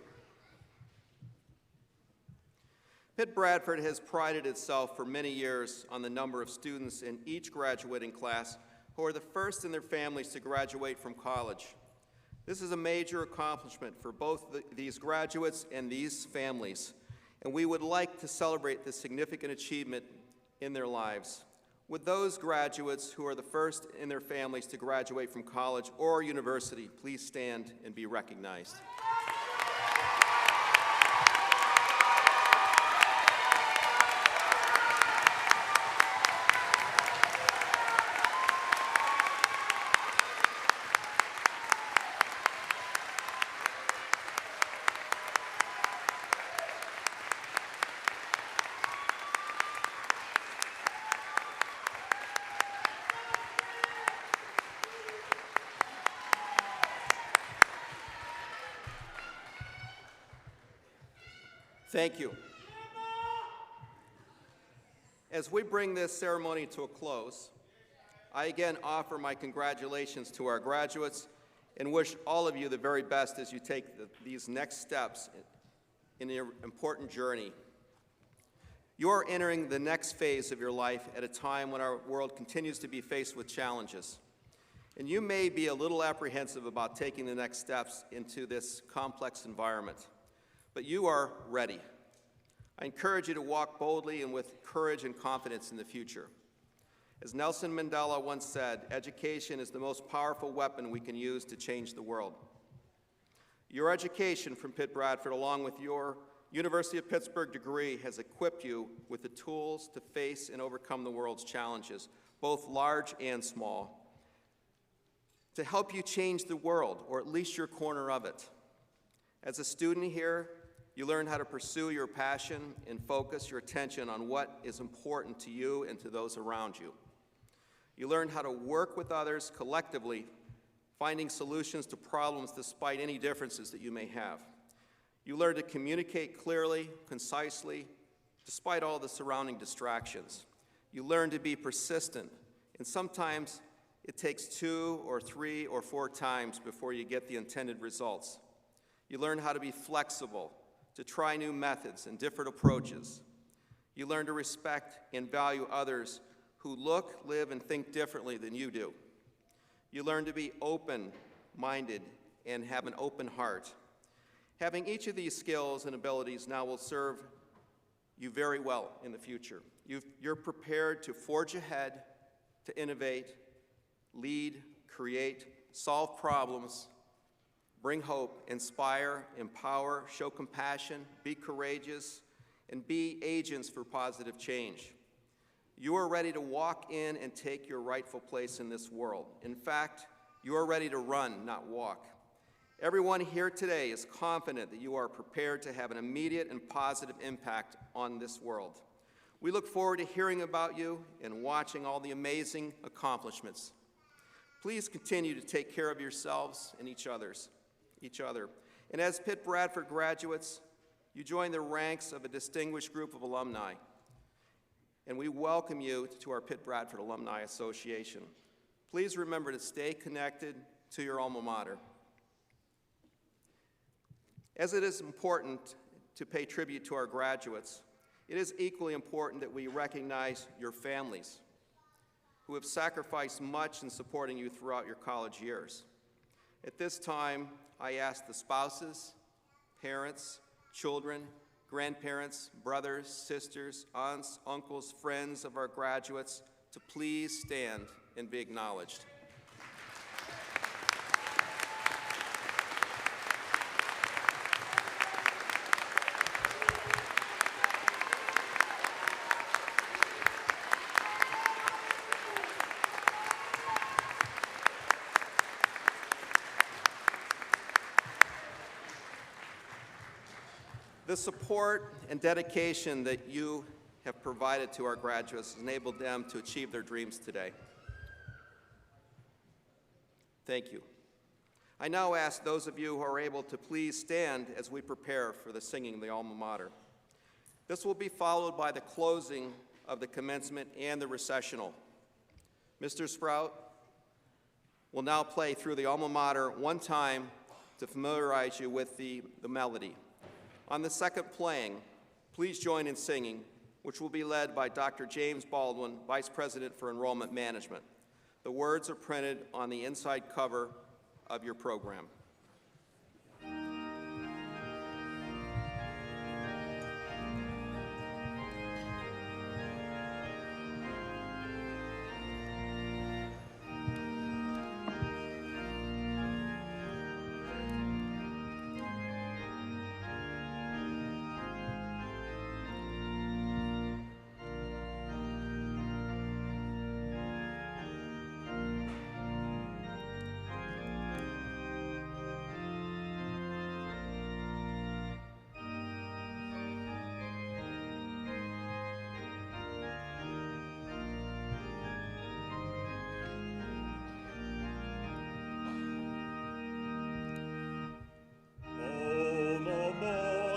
Pitt-Bradford has prided itself for many years on the number of students in each graduating class who are the first in their families to graduate from college. This is a major accomplishment for both these graduates and these families, and we would like to celebrate this significant achievement in their lives. Would those graduates who are the first in their families to graduate from college or university please stand and be recognized? Thank you. As we bring this ceremony to a close, I again offer my congratulations to our graduates and wish all of you the very best as you take these next steps in your important journey. You are entering the next phase of your life at a time when our world continues to be faced with challenges. And you may be a little apprehensive about taking the next steps into this complex environment, but you are ready. I encourage you to walk boldly and with courage and confidence in the future. As Nelson Mandela once said, education is the most powerful weapon we can use to change the world. Your education from Pitt-Bradford, along with your University of Pittsburgh degree, has equipped you with the tools to face and overcome the world's challenges, both large and small, to help you change the world, or at least your corner of it. As a student here, you learn how to pursue your passion and focus your attention on what is important to you and to those around you. You learn how to work with others collectively, finding solutions to problems despite any differences that you may have. You learn to communicate clearly, concisely, despite all the surrounding distractions. You learn to be persistent, and sometimes it takes 2 or 3 or 4 times before you get the intended results. You learn how to be flexible, to try new methods and different approaches. You learn to respect and value others who look, live, and think differently than you do. You learn to be open-minded and have an open heart. Having each of these skills and abilities now will serve you very well in the future. You're prepared to forge ahead, to innovate, lead, create, solve problems, bring hope, inspire, empower, show compassion, be courageous, and be agents for positive change. You are ready to walk in and take your rightful place in this world. In fact, you are ready to run, not walk. Everyone here today is confident that you are prepared to have an immediate and positive impact on this world. We look forward to hearing about you and watching all the amazing accomplishments. Please continue to take care of yourselves and each other. And as Pitt-Bradford graduates, you join the ranks of a distinguished group of alumni. And we welcome you to our Pitt-Bradford Alumni Association. Please remember to stay connected to your alma mater. As it is important to pay tribute to our graduates, it is equally important that we recognize your families who have sacrificed much in supporting you throughout your college years. At this time, I ask the spouses, parents, children, grandparents, brothers, sisters, aunts, uncles, friends of our graduates to please stand and be acknowledged. The support and dedication that you have provided to our graduates has enabled them to achieve their dreams today. Thank you. I now ask those of you who are able to please stand as we prepare for the singing of the alma mater. This will be followed by the closing of the commencement and the recessional. Mr. Sprout will now play through the alma mater one time to familiarize you with the melody. On the second playing, please join in singing, which will be led by Dr. James Baldwin, Vice President for Enrollment Management. The words are printed on the inside cover of your program.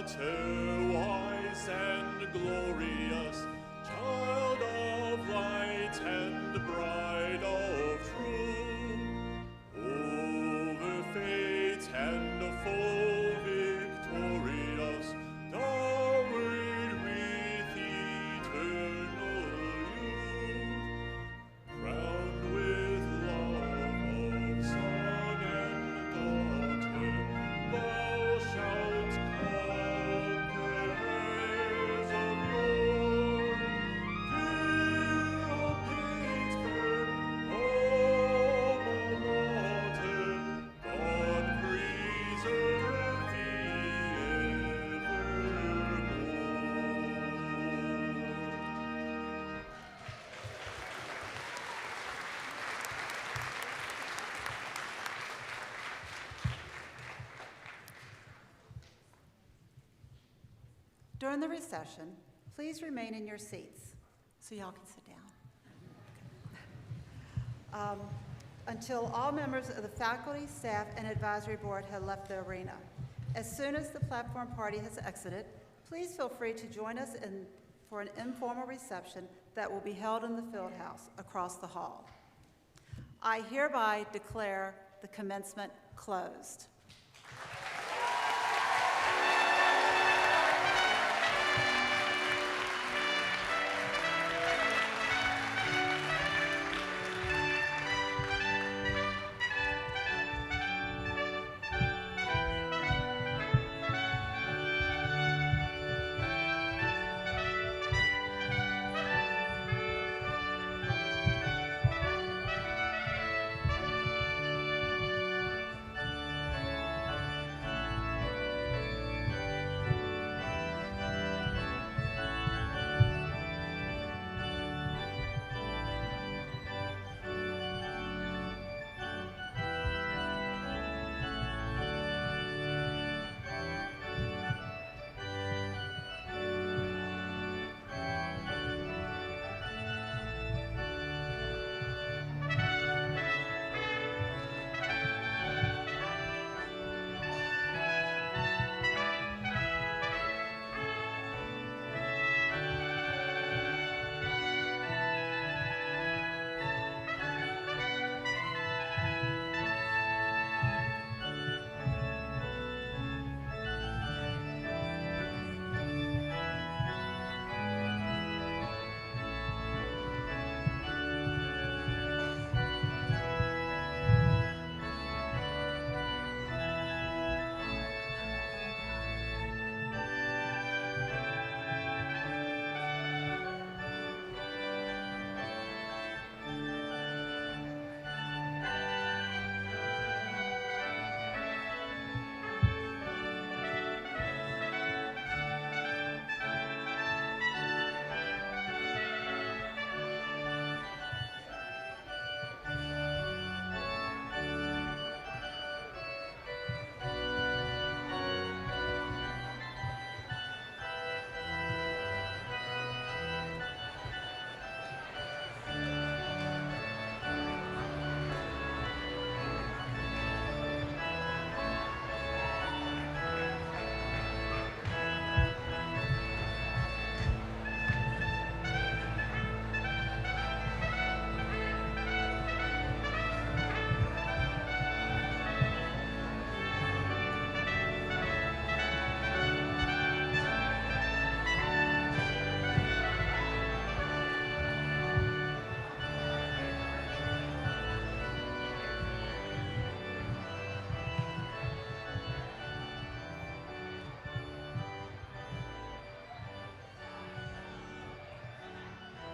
Wise and glorious, child of light and bride of truth, over fate and foe victorious, dowered with eternal youth, crowned with love of son and daughter, thou shalt conquer heirs of yore. Dear old Pittsburgh, alma mater, God preserve thee evermore. During the recession, please remain in your seats so y'all can sit down. Until all members of the faculty, staff, and advisory board have left the arena. As soon as the platform party has exited, please feel free to join us for an informal reception that will be held in the field house across the hall. I hereby declare the commencement closed.